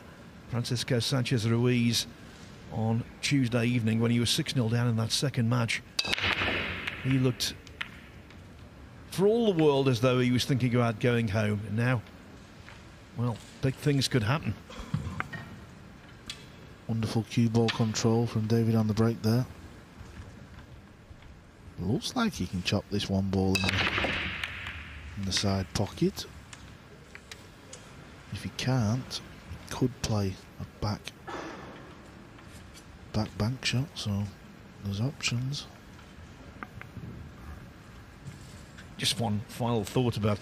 Francisco Sanchez Ruiz on Tuesday evening when he was 6-0 down in that second match. He looked, for all the world, as though he was thinking about going home. And now, well, big things could happen. Wonderful cue ball control from David on the break there. Looks like he can chop this one ball in the side pocket. If he can't, he could play a back bank shot, so there's options. Just one final thought about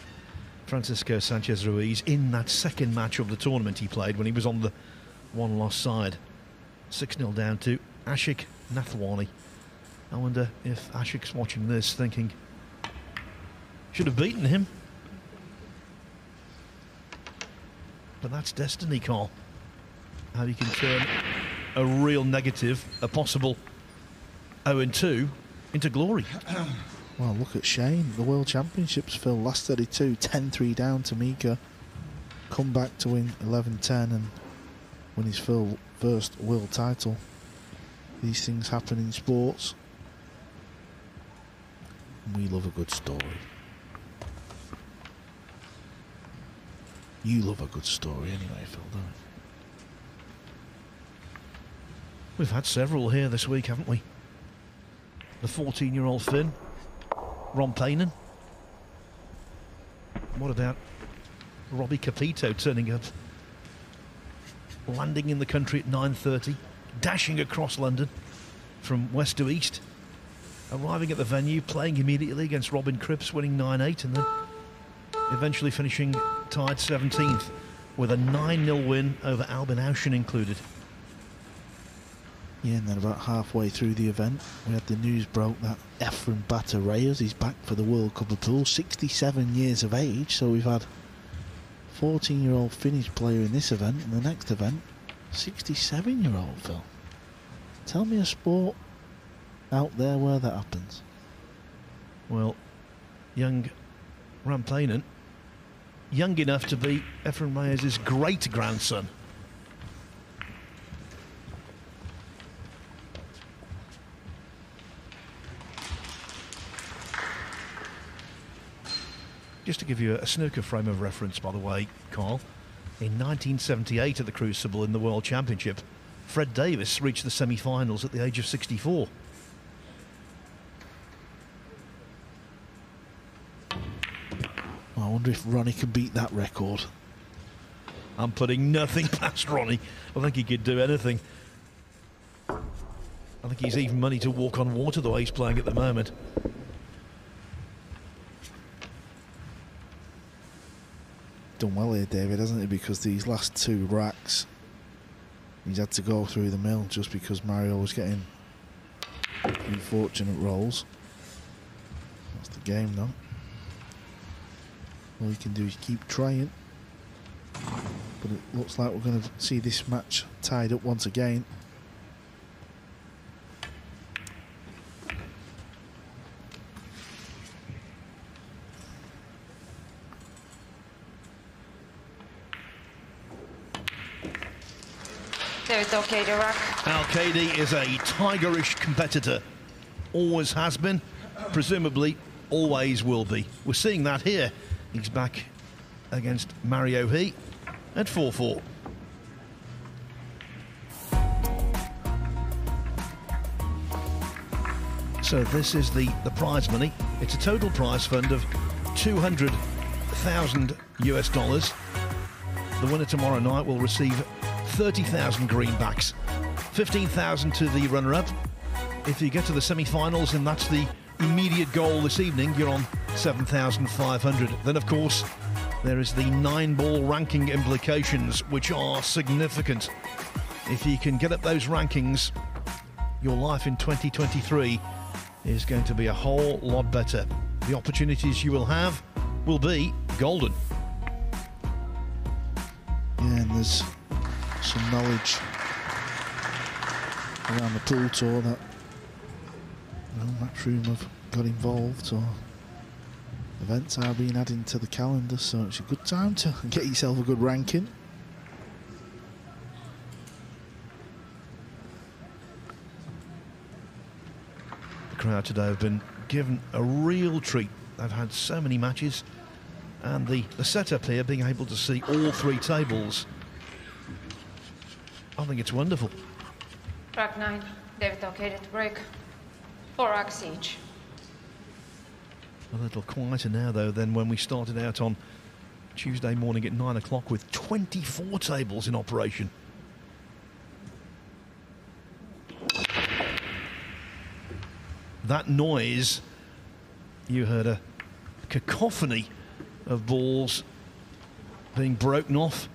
Francisco Sanchez Ruiz in that second match of the tournament he played when he was on the one-loss side. 6-0 down to Ashik Nathwani. I wonder if Ashik's watching this thinking, should have beaten him. But that's destiny, Carl. How you can turn a real negative, a possible 0-2, into glory. Well, look at Shane. The World Championships, Phil, last 32, 10-3 down to Mika. Come back to win 11-10 and win his first world title. These things happen in sports. We love a good story. You love a good story anyway, Phil, don't you? We've had several here this week, haven't we? The 14-year-old Finn, Ron Paynen. What about Robbie Capito turning up, landing in the country at 9:30, dashing across London from west to east, arriving at the venue, playing immediately against Robin Cripps, winning 9-8, and then eventually finishing tied 17th with a 9-0 win over Albin Auschen included. Yeah, and then about halfway through the event, we had the news broke that Efren Bata-Reyes is back for the World Cup of Pool, 67 years of age. So we've had 14-year-old Finnish player in this event, and the next event, 67-year-old, Phil. Tell me a sport out there where that happens. Well, young Ron Paynen, young enough to be Efren Reyes' great-grandson. Just to give you a snooker frame of reference, by the way, Carl, in 1978 at the Crucible in the World Championship, Fred Davis reached the semi-finals at the age of 64. I wonder if Ronnie can beat that record. I'm putting nothing past Ronnie. I think he could do anything. I think he's even money to walk on water the way he's playing at the moment. done well here, David, hasn't he? Because these last 2 racks, he's had to go through the mill just because Mario was getting unfortunate rolls. That's the game, though. All you can do is keep trying. But it looks like we're going to see this match tied up once again. David Al-Qaeda rack. Al-Qaeda is a tigerish competitor. Always has been, presumably always will be. We're seeing that here. He's back against Mario He at 4-4. So this is the prize money. It's a total prize fund of 200,000 US dollars. The winner tomorrow night will receive 30,000 greenbacks, 15,000 to the runner-up. If you get to the semi-finals, and that's the immediate goal this evening, you're on 7,500. Then, of course, there is the 9-ball ranking implications, which are significant. If you can get up those rankings, your life in 2023 is going to be a whole lot better. The opportunities you will have will be golden. Yeah, and there's some knowledge around the pool tour that Matchroom have got involved, or events are being added to the calendar, so it's a good time to get yourself a good ranking. The crowd today have been given a real treat. They've had so many matches, and the setup here, being able to see all 3 tables, I think it's wonderful. Rack 9. David Al-Qaeda to break. 4 racks each. A little quieter now, though, than when we started out on Tuesday morning at 9 o'clock with 24 tables in operation. That noise, you heard a cacophony of balls being broken off.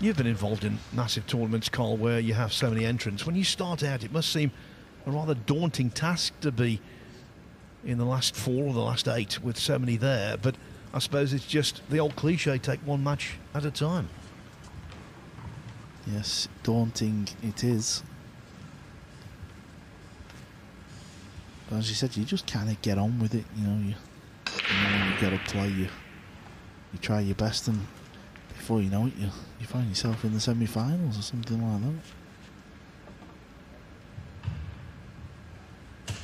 You've been involved in massive tournaments, Carl, where you have so many entrants. When you start out, it must seem a rather daunting task to be in the last 4 or the last 8 with so many there. But I suppose it's just the old cliche, take one match at a time. Yes, daunting it is. But as you said, you just kind of get on with it. You know, you got to play, you try your best, and before you know it, you find yourself in the semi-finals or something like that.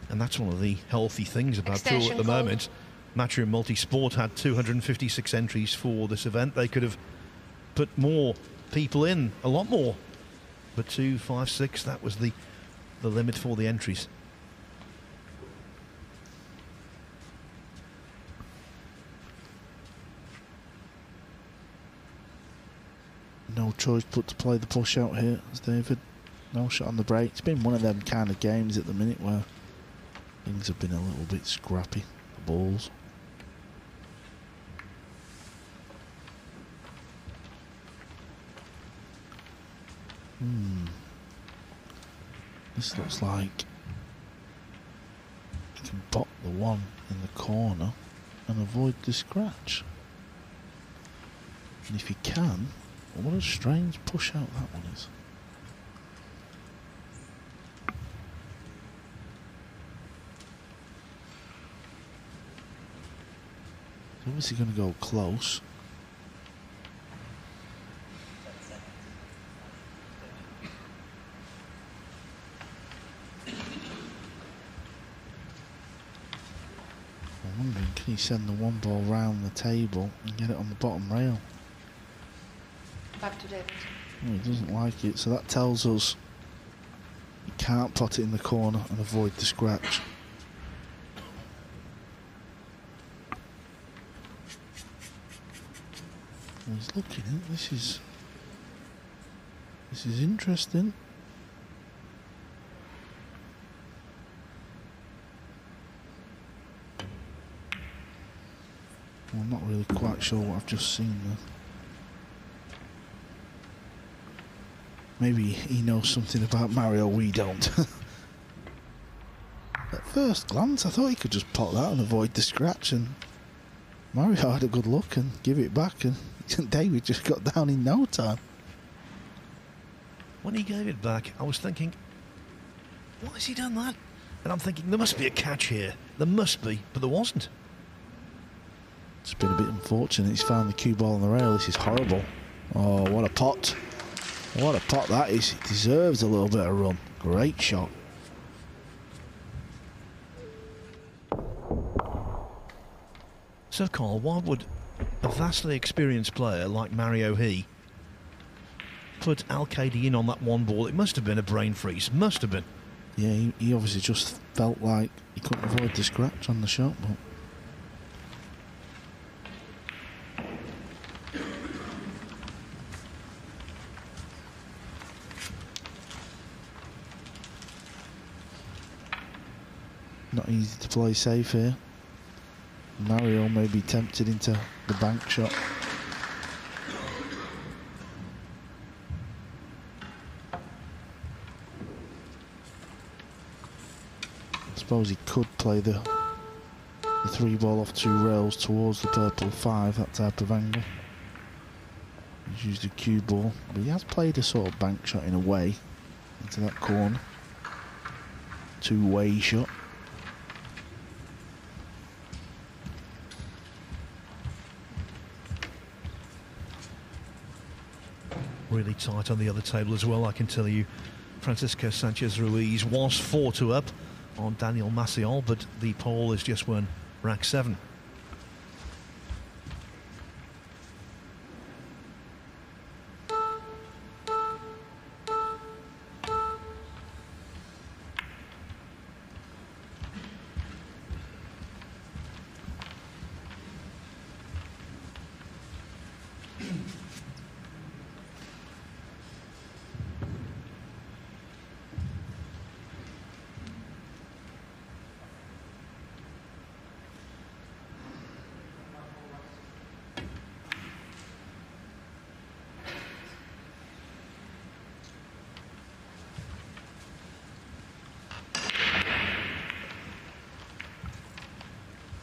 And that's one of the healthy things about Tour at the moment. Matchroom Multisport had 256 entries for this event. They could have put more people in, a lot more. But 256, that was the limit for the entries. No choice but to play the push out here, as David. No shot on the break. It's been one of them kind of games at the minute where things have been a little bit scrappy, the balls. This looks like you can pop the 1 in the corner and avoid the scratch. And if you can, what a strange push out that one is. It's obviously going to go close. I'm wondering, can he send the 1 ball round the table and get it on the bottom rail? Back to David. Well, he doesn't like it, so that tells us he can't pot it in the corner and avoid the scratch. Well, he's looking at this. Is This is interesting. Well, I'm not really quite sure what I've just seen there. Maybe he knows something about Mario we don't. At first glance, I thought he could just pot that and avoid the scratch, and Mario had a good look and give it back, and David just got down in no time. When he gave it back, I was thinking, why has he done that? And I'm thinking, there must be a catch here. There must be, but there wasn't. It's been a bit unfortunate. He's found the cue ball on the rail. This is horrible. Oh, what a pot. What a pot that is. He deserves a little bit of run. Great shot. So, Carl, why would a vastly experienced player like Mario He put Al-Kaidi in on that one ball? It must have been a brain freeze. Must have been. Yeah, he obviously just felt like he couldn't avoid the scratch on the shot, but not easy to play safe here. Mario may be tempted into the bank shot. I suppose he could play the 3-ball off 2 rails towards the purple 5, that type of angle. He's used a cue ball, but he has played a sort of bank shot in a way into that corner. 2-way shot. Really tight on the other table as well, I can tell you. Francisco Sanchez Ruiz was 4-2 up on Daniel Maciel, but the pole has just won rack 7.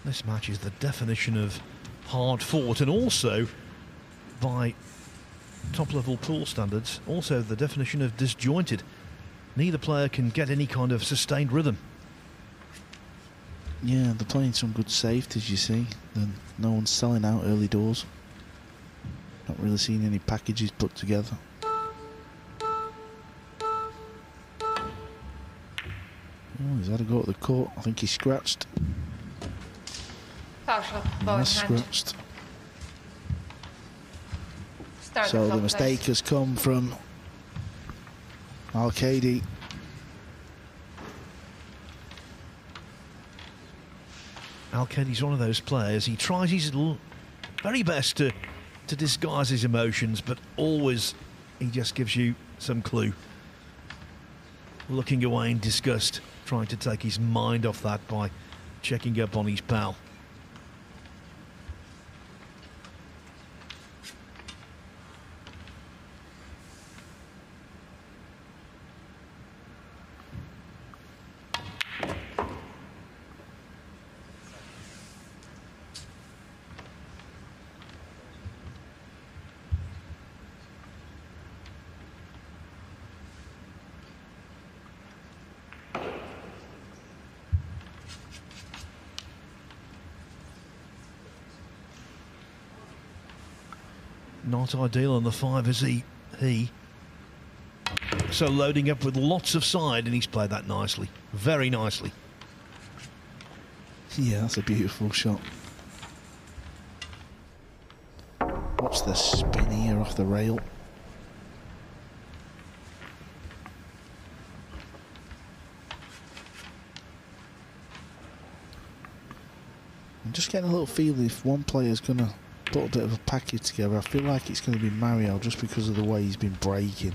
This match is the definition of hard fought, and also, by top-level pool standards, also the definition of disjointed. Neither player can get any kind of sustained rhythm. Yeah, they're playing some good safeties, you see. Then no one's selling out early doors. Not really seeing any packages put together. Oh, he's had a go at the court. I think he scratched. Foul shot, He ball in has hand. scratched. Start So at the top mistake place. has come from Al-Kaidi. Al-Kaid's one of those players, he tries his very best to disguise his emotions, but always he just gives you some clue. Looking away in disgust, trying to take his mind off that by checking up on his pal. Not ideal on the 5 as he. So loading up with lots of side, and he's played that nicely, very nicely. Yeah, that's a beautiful shot. Watch the spin here off the rail. I'm just getting a little feeling if one player's going to put a bit of a package together, I feel like it's going to be Mario just because of the way he's been breaking.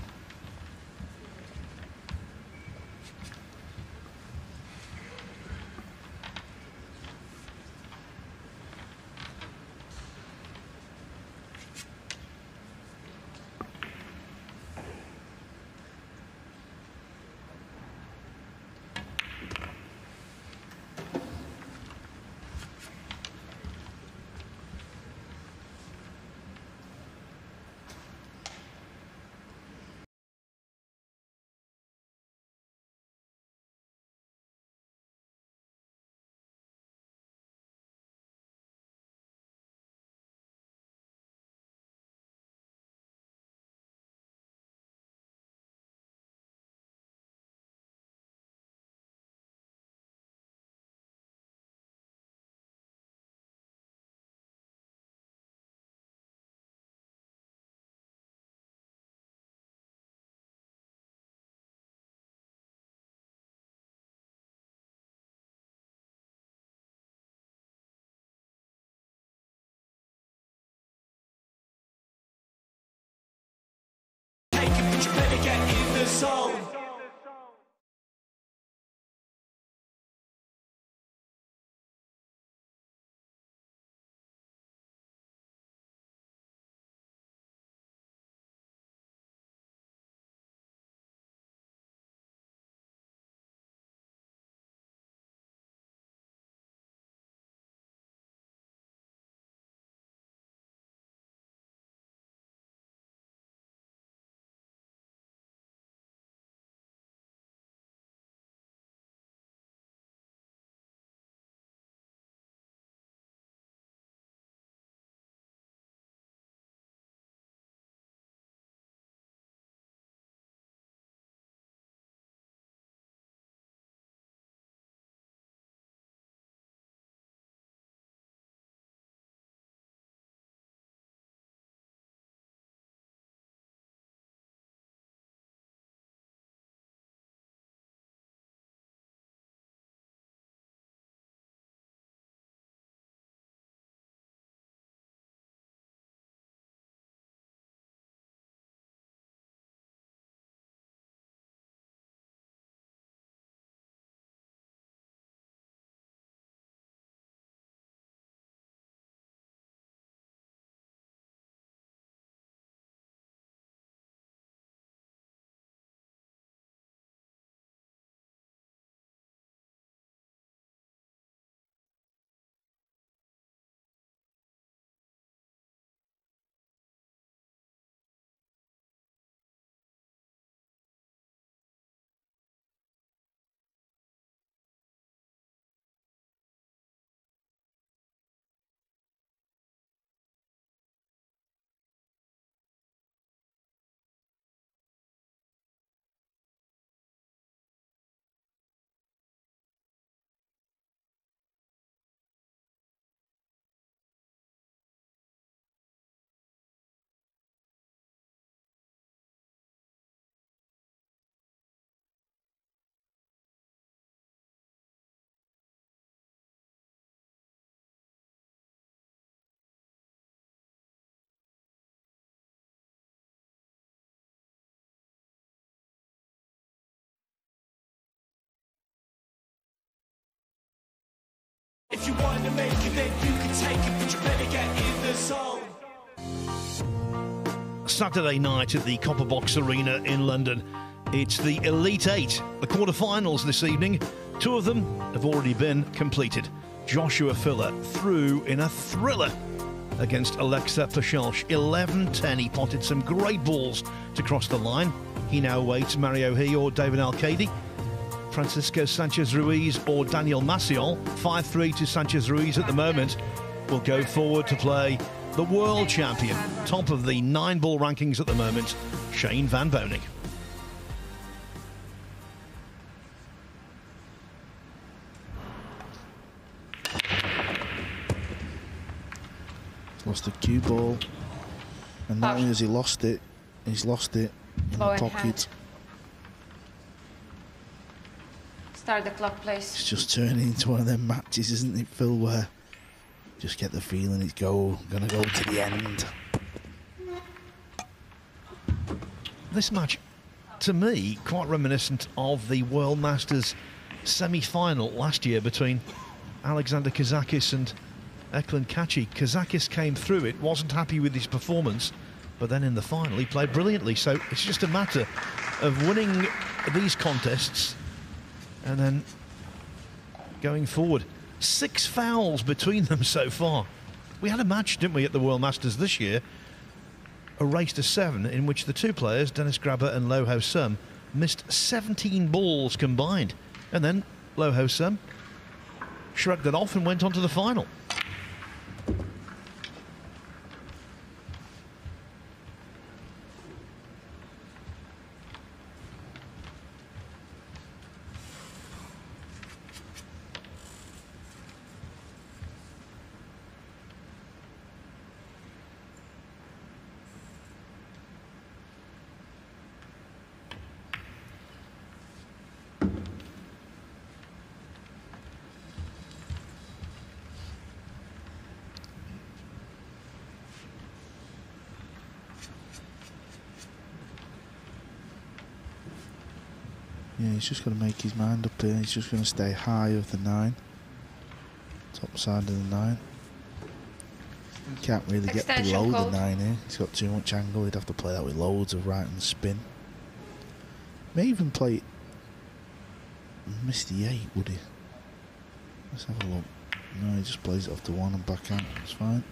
better get in the zone. If you want to make it, then you can take it, but you better get in the zone. Saturday night at the Copper Box Arena in London. It's the Elite Eight, the quarterfinals this evening. Two of them have already been completed. Joshua Filler through in a thriller against Alexa Pachelch. 11-10, he potted some great balls to cross the line. He now awaits Mario He or David Alcade. Francisco Sanchez-Ruiz or Daniel Maciol. 5-3 to Sanchez-Ruiz at the moment. Will go forward to play the world champion, top of the 9-ball rankings at the moment, Shane Van Boening. Lost the cue ball, and not only has he lost it, he's lost it in the pocket. Start the clock, please. It's just turning into one of them matches, isn't it, Phil, where just get the feeling it's gonna go to the end. This match, to me, quite reminiscent of the World Masters semi-final last year between Alexander Kazakis and Eklund Kachi. Kazakis came through it, wasn't happy with his performance, but then in the final he played brilliantly. So it's just a matter of winning these contests and then going forward. 6 fouls between them so far. We had a match, didn't we, at the World Masters this year, a race to 7, in which the two players, Dennis Grabber and Loh Ho Sum, missed 17 balls combined. And then Loh Ho Sum shrugged it off and went on to the final. Yeah, he's just going to make his mind up here. He's just going to stay high of the 9. Top side of the 9. Can't really get Extension below called. the 9 here. He's got too much angle. He'd have to play that with loads of right and spin. May even play... Miss the 8, would he? Let's have a look. No, he just plays it off the 1 and backhand. It's fine.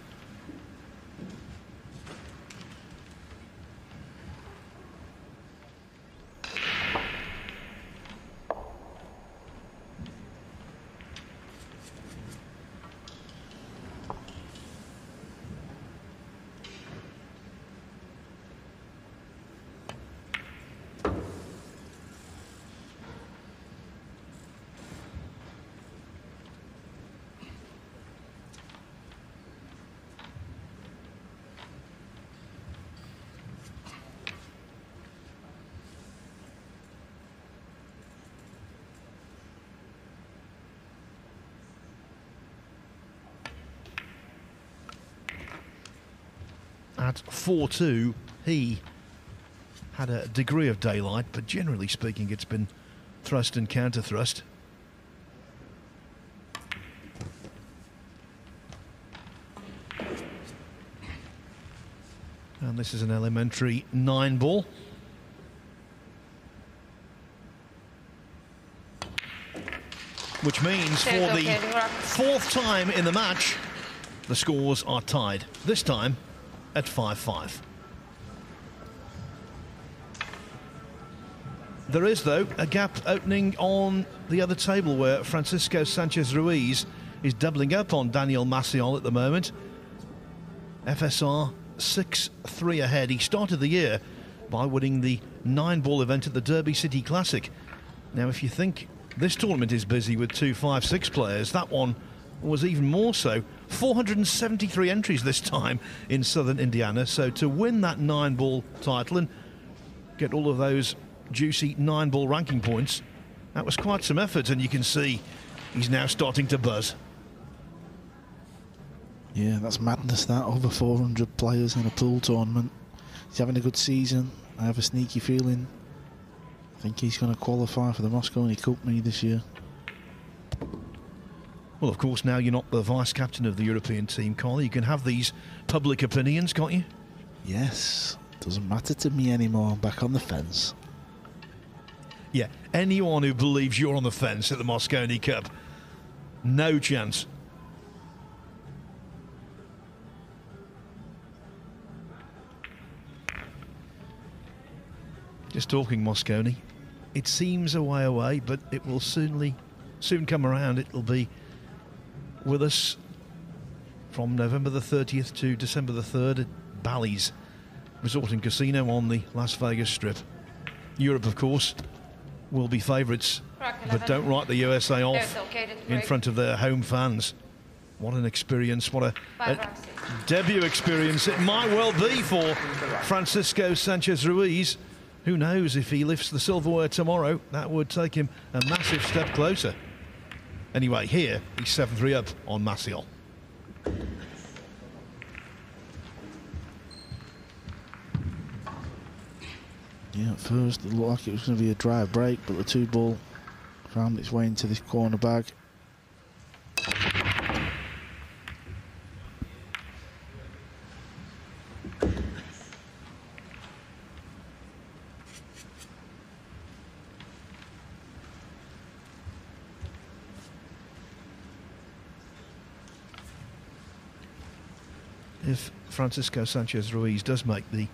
At 4-2, he had a degree of daylight, but generally speaking, it's been thrust and counter thrust. And this is an elementary 9 ball. Which means for the 4th time in the match, the scores are tied. This time at 5-5. There is, though, a gap opening on the other table where Francisco Sanchez Ruiz is doubling up on Daniel Maciol at the moment. FSR 6-3 ahead. He started the year by winning the 9-ball event at the Derby City Classic. Now, if you think this tournament is busy with 2 5-6 players, that one was even more so. 473 entries this time in southern Indiana. So to win that 9-ball title and get all of those juicy 9-ball ranking points, that was quite some effort, and you can see he's now starting to buzz. Yeah, that's madness, that. Over 400 players in a pool tournament. He's having a good season. I have a sneaky feeling I think he's going to qualify for the Mosconi Cup this year. Well, of course, now you're not the vice-captain of the European team, Carly. You can have these public opinions, can't you? Yes. Doesn't matter to me anymore. I'm back on the fence. Yeah, anyone who believes you're on the fence at the Mosconi Cup, no chance. Just talking Mosconi, it seems a way away, but it will soon come around. It'll be with us from November the 30th to December the 3rd at Bally's Resort and Casino on the Las Vegas Strip. Europe, of course, will be favourites, but don't write the USA off in front of their home fans. What an experience, what a debut experience it might well be for Francisco Sanchez Ruiz. Who knows, if he lifts the silverware tomorrow, that would take him a massive step closer. Anyway, here he's 7-3 up on Maciol. Yeah, at first it looked like it was going to be a dry break, but the 2-ball found its way into this corner bag. If Francisco Sanchez Ruiz does make the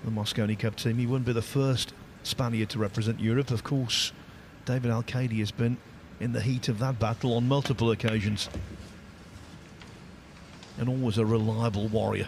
Mosconi Cup team, he wouldn't be the first Spaniard to represent Europe. Of course, David Al-Qaedi has been in the heat of that battle on multiple occasions, and always a reliable warrior.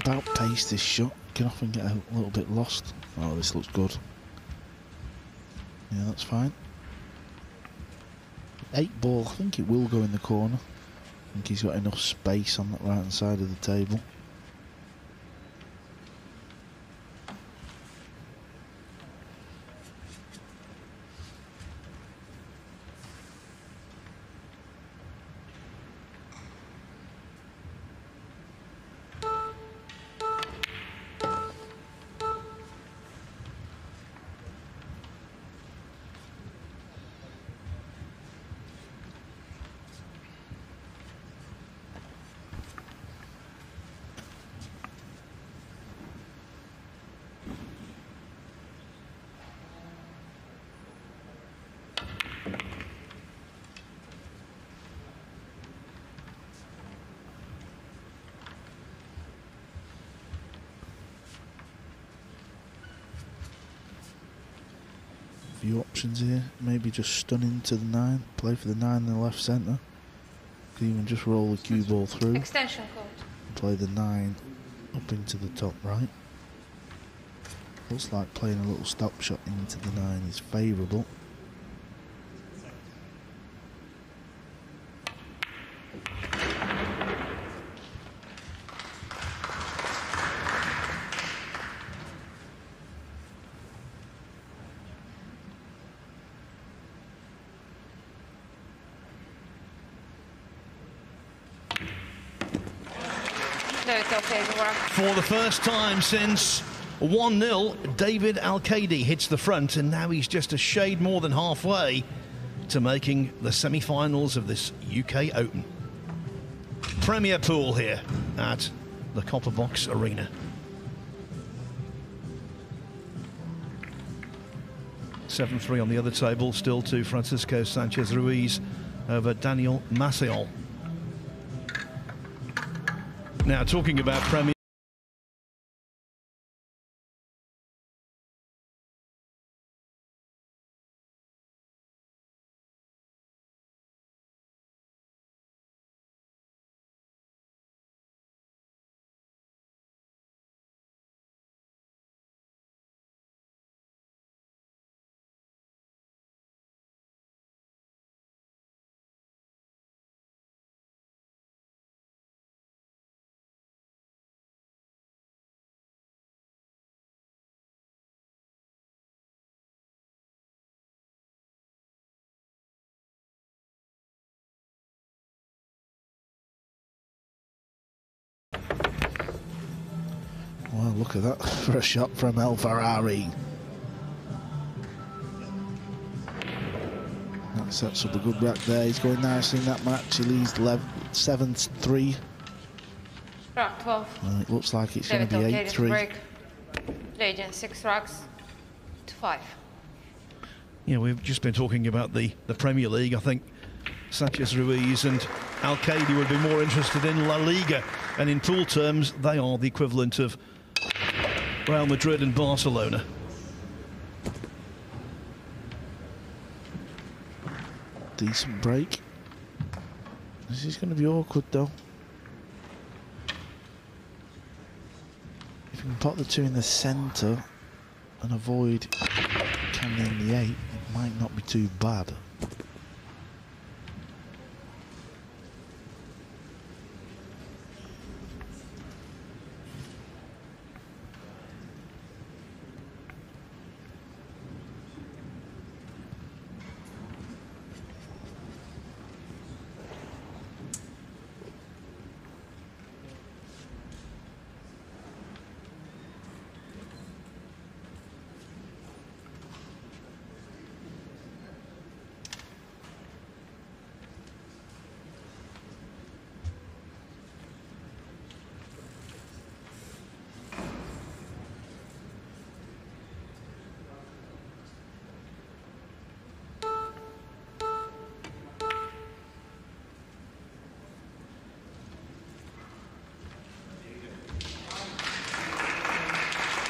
all about pace, this shot. You can often get a little bit lost. Oh, this looks good. Yeah, that's fine. 8 ball, I think it will go in the corner. I think he's got enough space on that right hand side of the table. Few options here, maybe just stun into the 9, play for the 9 in the left centre. Could even just roll the cue ball through. Extension code. Play the 9 up into the top right. Looks like playing a little stop shot into the 9 is favourable. For the first time since 1-0, David Al-Qaedi hits the front, and now he's just a shade more than halfway to making the semi-finals of this UK Open. Premier pool here at the Copper Box Arena. 7-3 on the other table, still to Francisco Sanchez Ruiz over Daniel Maciel. Now, talking about Premier. Well, look at that for a shot from El Ferrari. That sets up a good rack there. He's going nicely in that match. He leads 7-3. Rack 12. It looks like it's going to be 8-3. Played in 6 racks to 5. Yeah, we've just been talking about the Premier League. I think Sanchez Ruiz and Al-Qaedi would be more interested in La Liga, and in pool terms they are the equivalent of Real Madrid and Barcelona. Decent break. This is going to be awkward though. If you can put the 2 in the centre and avoid cannon the 8, it might not be too bad.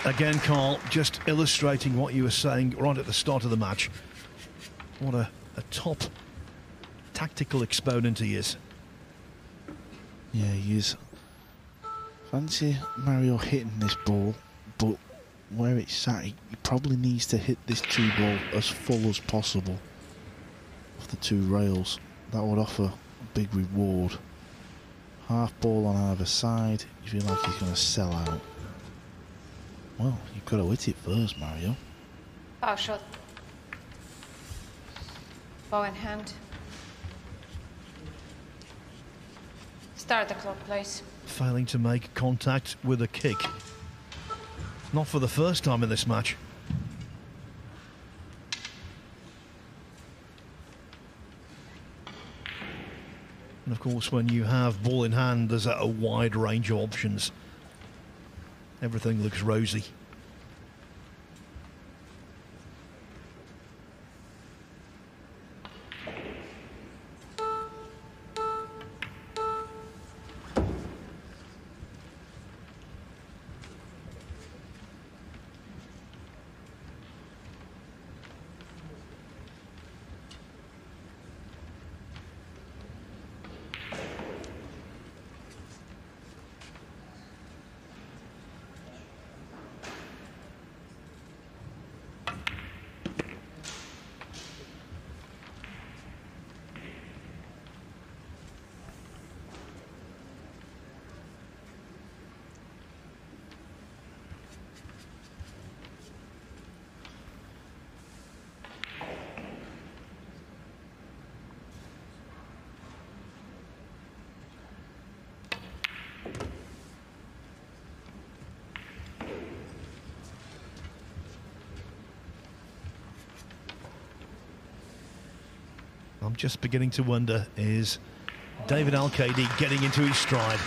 Again, Carl, just illustrating what you were saying right at the start of the match. What a top tactical exponent he is. Yeah, he is. Fancy Mario hitting this ball, but where it's sat, he probably needs to hit this tee ball as full as possible off the 2 rails. That would offer a big reward. Half ball on either side, you feel like he's going to sell out. Well, you've got to hit it first, Mario. Foul shot. Bow in hand. Start the clock, please. Failing to make contact with a kick. Not for the first time in this match. And of course, when you have ball in hand, there's a wide range of options. Everything looks rosy. I'm just beginning to wonder, is David Al-Khaidi getting into his stride?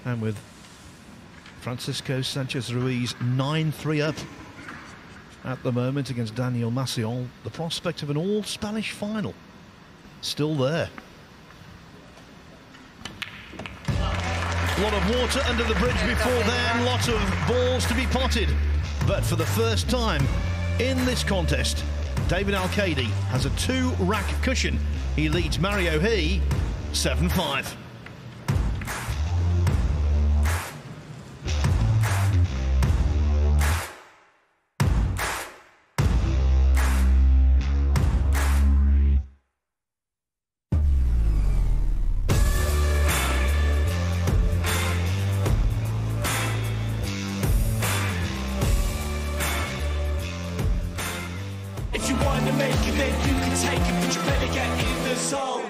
And with Francisco Sanchez Ruiz 9-3 up at the moment against Daniel Maciel, the prospect of an all-Spanish final still there. A lot of water under the bridge before then, lots of balls to be potted. But for the first time in this contest, David Al-Khaidi has a 2-rack cushion. He leads Mario He 7-5. If you want to make it, then you can take it, but you better get in the zone.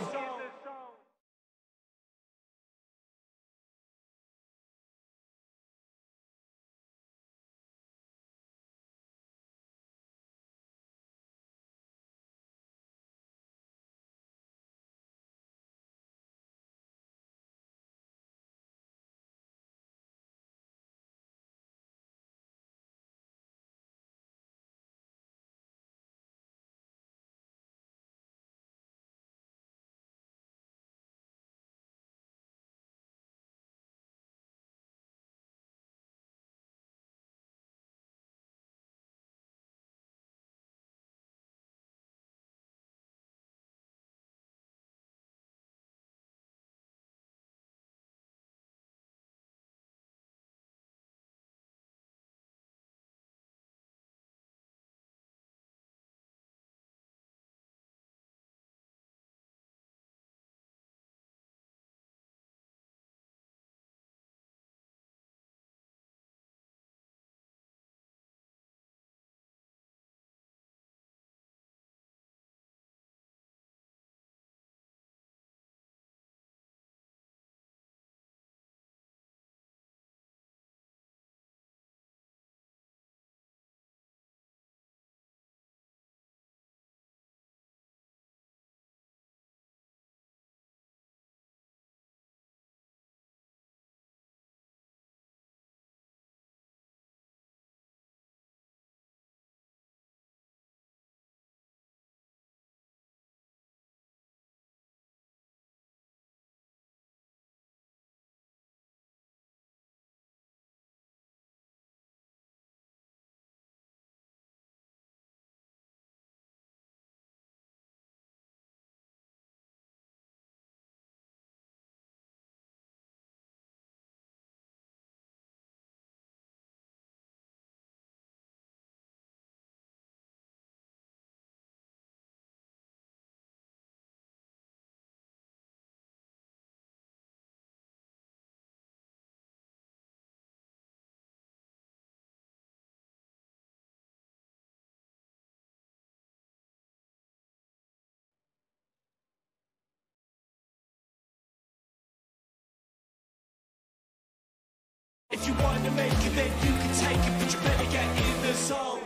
If you want to make it, then you can take it, but you better get in the zone.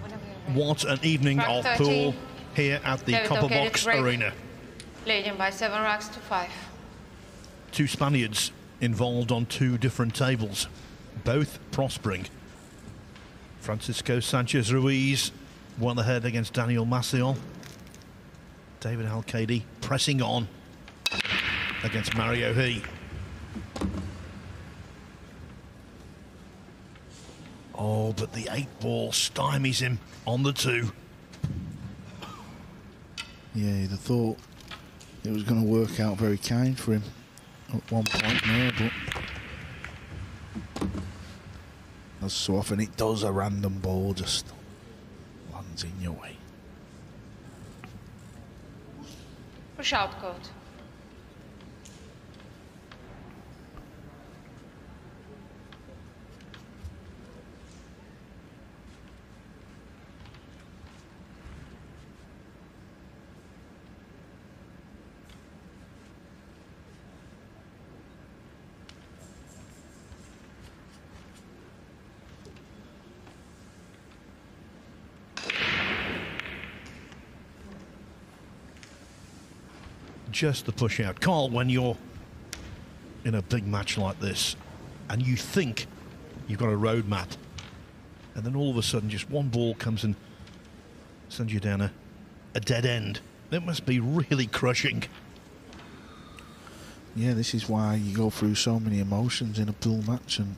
Whenever you're ready. What an evening Track of 13. pool here at the David Copper O'Keefe Box break. Arena. Leading by 7 racks to 5. Two Spaniards involved on two different tables, both prospering. Francisco Sanchez Ruiz well ahead against Daniel Maciel. David Al-Kaidi pressing on against Mario He. Oh, but the 8-ball stymies him on the 2. Yeah, you'd have thought it was going to work out very kind for him at one point there, but as so often it does, a random ball just lands in your way. Push out code. Just the push out. Carl, when you're in a big match like this and you think you've got a roadmap and then all of a sudden just one ball comes and sends you down a dead end, that must be really crushing. Yeah, this is why you go through so many emotions in a pool match, and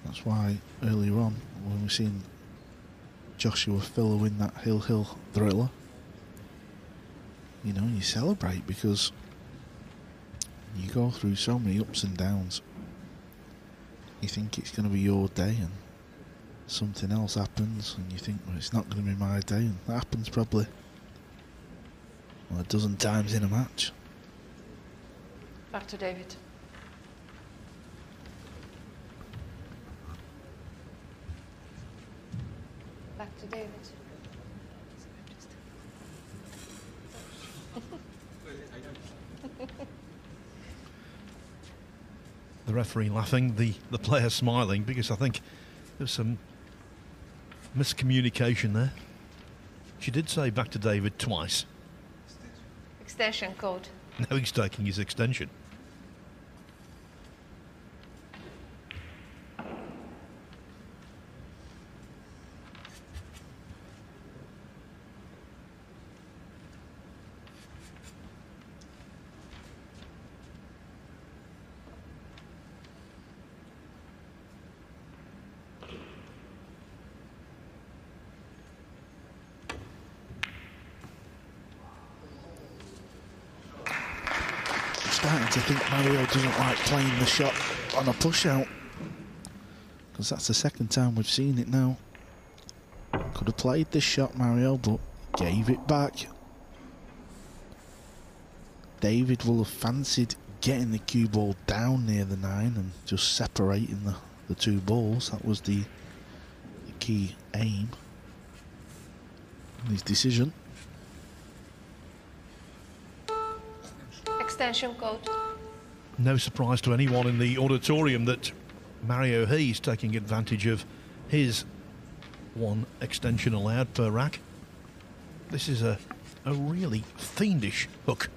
that's why earlier on when we're seeing Joshua Filler win that Hill thriller, you know, you celebrate because you go through so many ups and downs. You think it's going to be your day and something else happens and you think, well, it's not going to be my day, and that happens probably a dozen times in a match. Back to David. Back to David. The referee laughing, the player smiling, because I think there's some miscommunication there. She did say back to David twice. Extension code. Now he's taking his extension. Starting to think Mario doesn't like playing the shot on a push out, because that's the second time we've seen it now. Could have played this shot, Mario, but gave it back. David will have fancied getting the cue ball down near the 9 and just separating the two balls. That was the key aim in his decision. Extension code. No surprise to anyone in the auditorium that Mario He's taking advantage of his one extension allowed per rack. This is a really fiendish hook.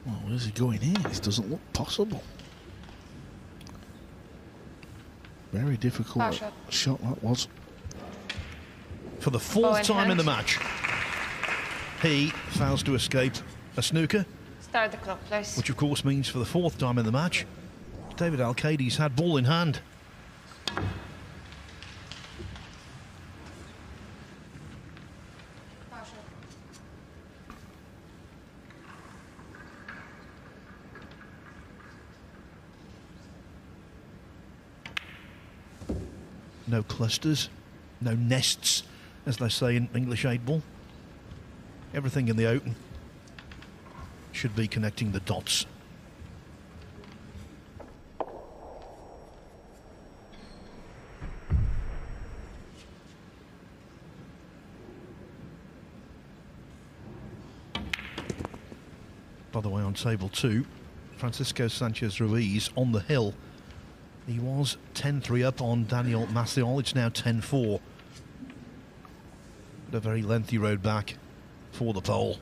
Well, where's he going here? This doesn't look possible. Very difficult shot that was. For the Ball fourth in time in hand. the match, he fails to escape a snooker, Start the clock, please. which of course means for the fourth time in the match, David Al-Kaidi's had ball in hand. No clusters, no nests, as they say in English 8-ball. Everything in the open should be connecting the dots. By the way, on table 2, Francisco Sanchez Ruiz on the hill. He was 10-3 up on Daniel Maciol. It's now 10-4. But a very lengthy road back for the pole.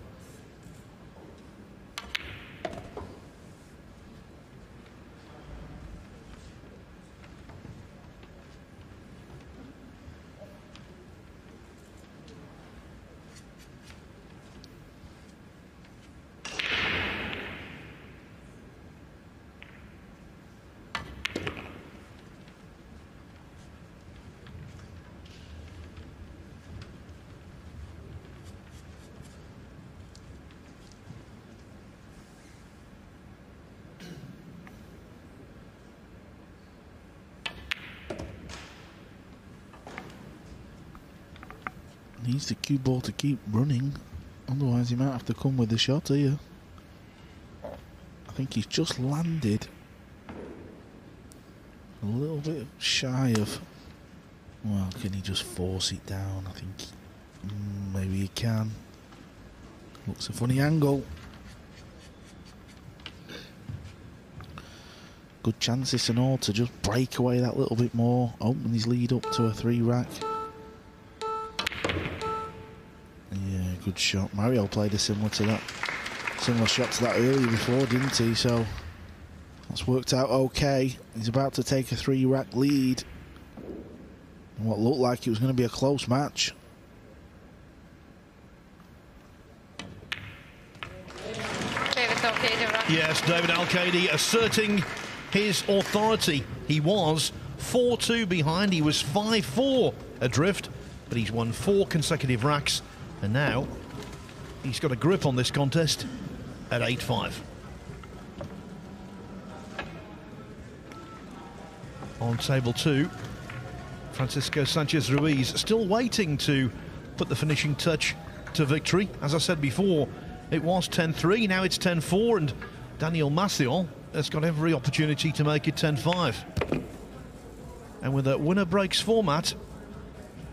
Needs the cue ball to keep running, otherwise he might have to come with the shot here. I think he's just landed a little bit shy of. Well, can he just force it down? I think maybe he can. Looks a funny angle. Good chances and all to just break away that little bit more, open his lead up to a 3-rack. Yeah, good shot. Mario played a similar shot to that earlier before, didn't he? So that's worked out okay. He's about to take a 3-rack lead. And what looked like it was going to be a close match. David Al-Kaidi, right? Yes, David Al-Kaidi asserting his authority. He was 4-2 behind. He was 5-4 adrift, but he's won 4 consecutive racks, and now he's got a grip on this contest at 8-5. On table 2, Francisco Sanchez Ruiz still waiting to put the finishing touch to victory. As I said before, it was 10-3, now it's 10-4, and Daniel Maciol has got every opportunity to make it 10-5. And with a winner breaks format,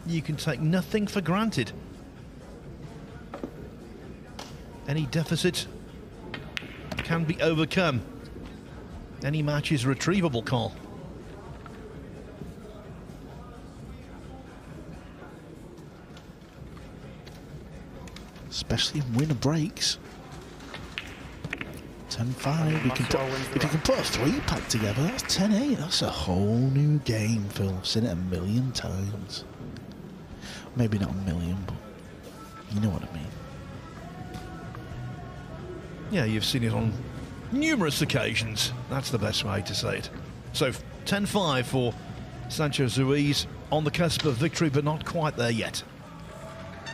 you can take nothing for granted. Any deficit can be overcome. Any match is retrievable, Carl. Especially in winner breaks. 10-5. If you can put a 3-pack together, that's 10-8. That's a whole new game, Phil. I've seen it a million times. Maybe not a million, but you know what I mean. Yeah, you've seen it on numerous occasions. That's the best way to say it. So 10-5 for Sanchez Ruiz, on the cusp of victory, but not quite there yet.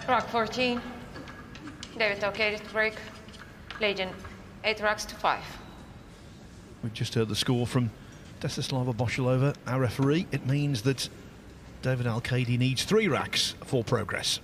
Rack 14. David Al-Kaidi to break. Legion 8 racks to 5. We've just heard the score from Desislava Boshelova, our referee. It means that David Al-Kaidi needs 3 racks for progress.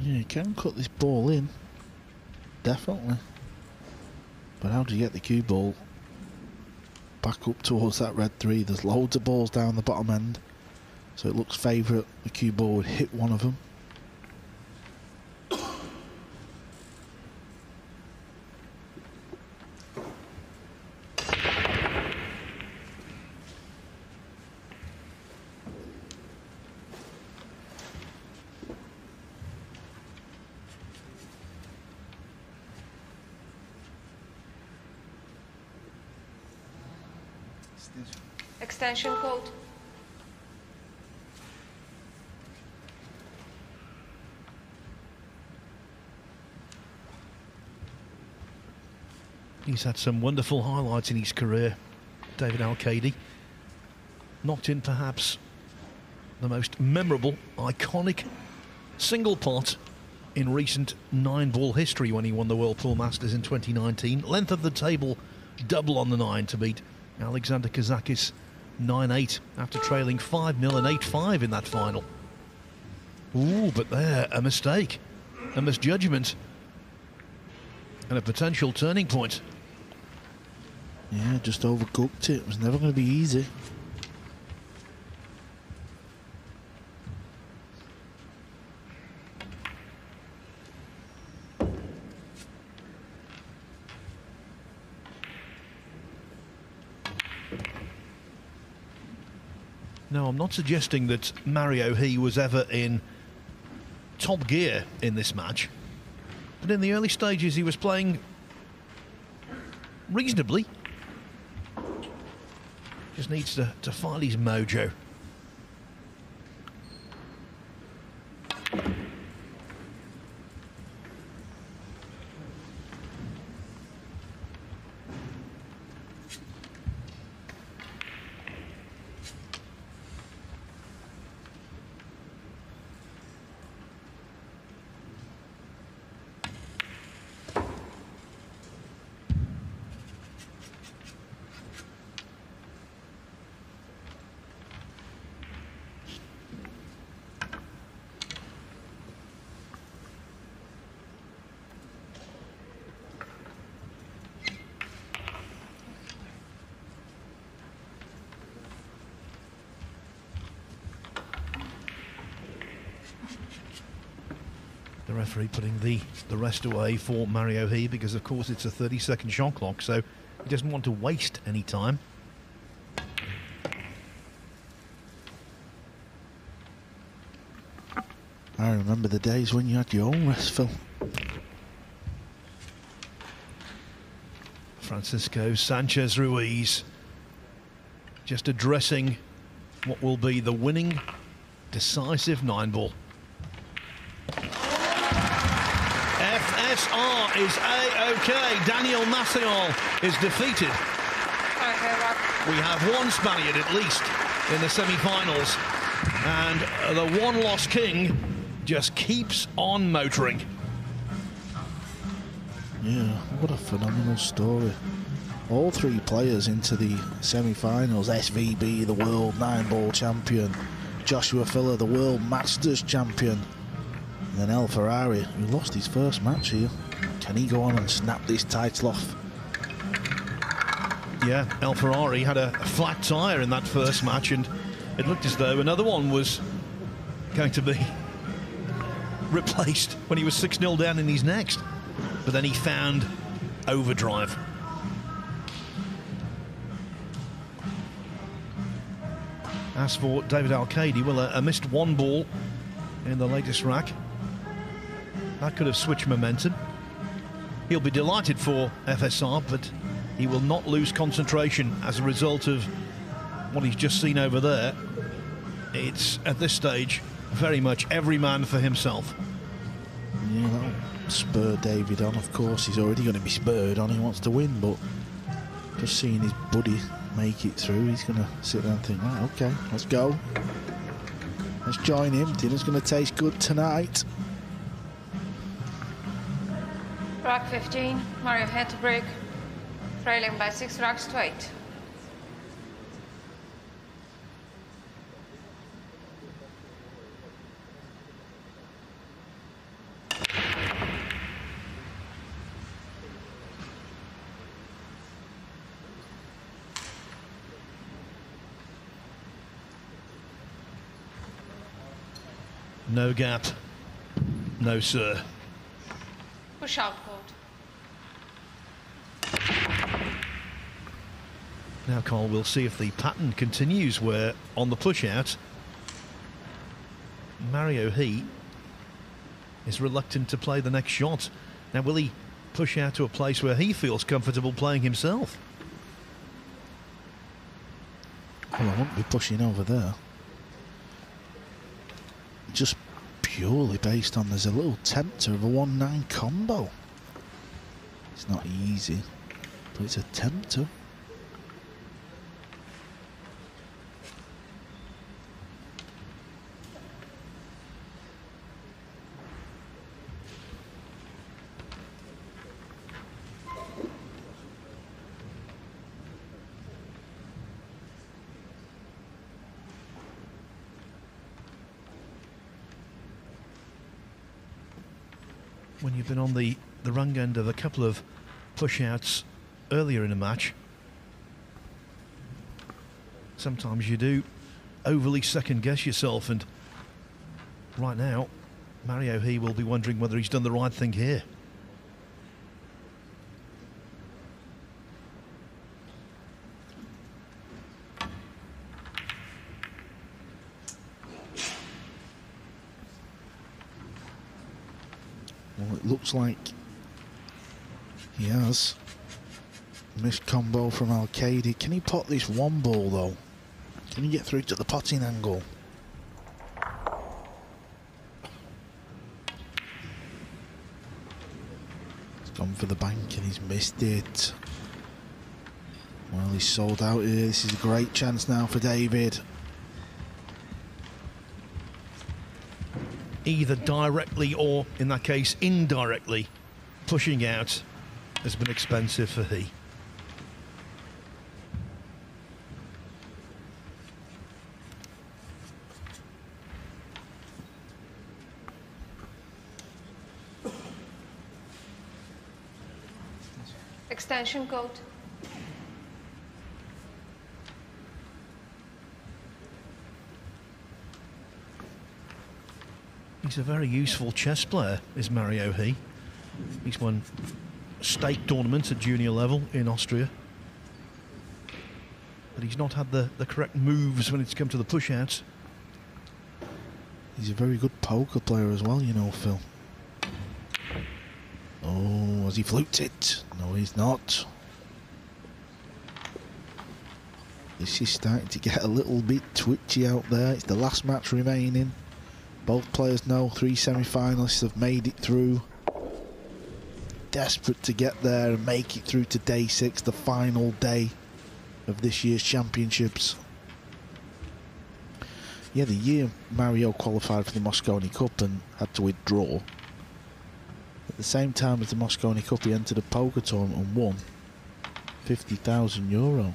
Yeah, you can cut this ball in. Definitely. But how do you get the cue ball back up towards that red 3? There's loads of balls down the bottom end, so it looks favourite the cue ball would hit one of them. Extension code. He's had some wonderful highlights in his career, David Al-Kaidi. Knocked in perhaps the most memorable, iconic single pot in recent 9-ball history when he won the World Pool Masters in 2019. Length of the table double on the 9 to beat Alexander Kazakis 9-8 after trailing 5-0 and 8-5 in that final. Ooh, but there, a mistake, a misjudgment, and a potential turning point. Yeah, just overcooked it. It was never going to be easy. No, I'm not suggesting that Mario He was ever in top gear in this match, but in the early stages he was playing reasonably. Just needs to find his mojo. The referee putting the rest away for Mario He because, of course, it's a 30-second shot clock, so he doesn't want to waste any time. I remember the days when you had your own rest, Phil. Francisco Sanchez Ruiz just addressing what will be the winning decisive 9-ball. FSR is A-OK. Daniel Maciel is defeated. We have one Spaniard at least in the semi-finals, and the one-loss king just keeps on motoring. Yeah, what a phenomenal story. All 3 players into the semi-finals. SVB, the world 9-ball champion. Joshua Filler, the world masters champion. And then El Ferrari, who lost his first match here. Can he go on and snap this title off? Yeah, El Ferrari had a flat tyre in that first match, and it looked as though another one was going to be replaced when he was 6-0 down in his next. But then he found overdrive. As for David Al-Qaedi, well, a missed 1 ball in the latest rack. That could have switched momentum. He'll be delighted for FSR, but he will not lose concentration as a result of what he's just seen over there. It's, at this stage, very much every man for himself. Yeah, that'll spur David on. Of course, he's already going to be spurred on. He wants to win, but just seeing his buddy make it through, he's going to sit there and think, right, okay, let's go. Let's join him. Dinner's going to taste good tonight. Rack 15, Mario He to break, trailing by 6 racks to 8. No gap. No, sir. Push out code. Now, Carl, we'll see if the pattern continues where, on the push-out, Mario He is reluctant to play the next shot. Now, will he push out to a place where he feels comfortable playing himself? Well, I won't be pushing over there. Just purely based on there's a little tempter of a 1-9 combo. It's not easy, but it's a tempter. when you've been on the wrong end of a couple of push-outs earlier in a match, sometimes you do overly second-guess yourself, and right now, Mario He will be wondering whether he's done the right thing here. Well, it looks like he has. Missed combo from Al-Qaedi. Can he pot this one ball though? Can he get through to the potting angle? He's gone for the bank and he's missed it. Well, he's sold out here. This is a great chance now for David. Either directly or, in that case, indirectly, pushing out has been expensive for He. Extension code. He's a very useful chess player, is Mario He. He's won stake tournaments at junior level in Austria. But he's not had the correct moves when it's come to the push-outs. He's a very good poker player as well, you know, Phil. Oh, has he fluked it? No, he's not. This is starting to get a little bit twitchy out there. It's the last match remaining. Both players know 3 semi-finalists have made it through. Desperate to get there and make it through to day 6, the final day of this year's championships. Yeah, the year Mario qualified for the Mosconi Cup and had to withdraw, at the same time as the Mosconi Cup, he entered a poker tournament and won €50,000.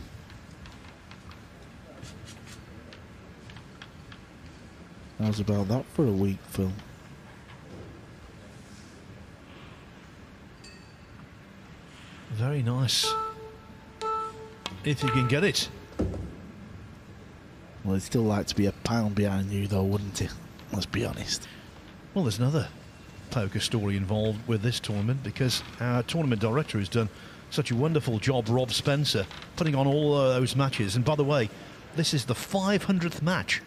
How's about that for a week, Phil? Very nice. If you can get it. Well, he'd still like to be a pound behind you, though, wouldn't he? Let's be honest. Well, there's another poker story involved with this tournament, because our tournament director has done such a wonderful job, Rob Spencer, putting on all those matches. And by the way, this is the 500th match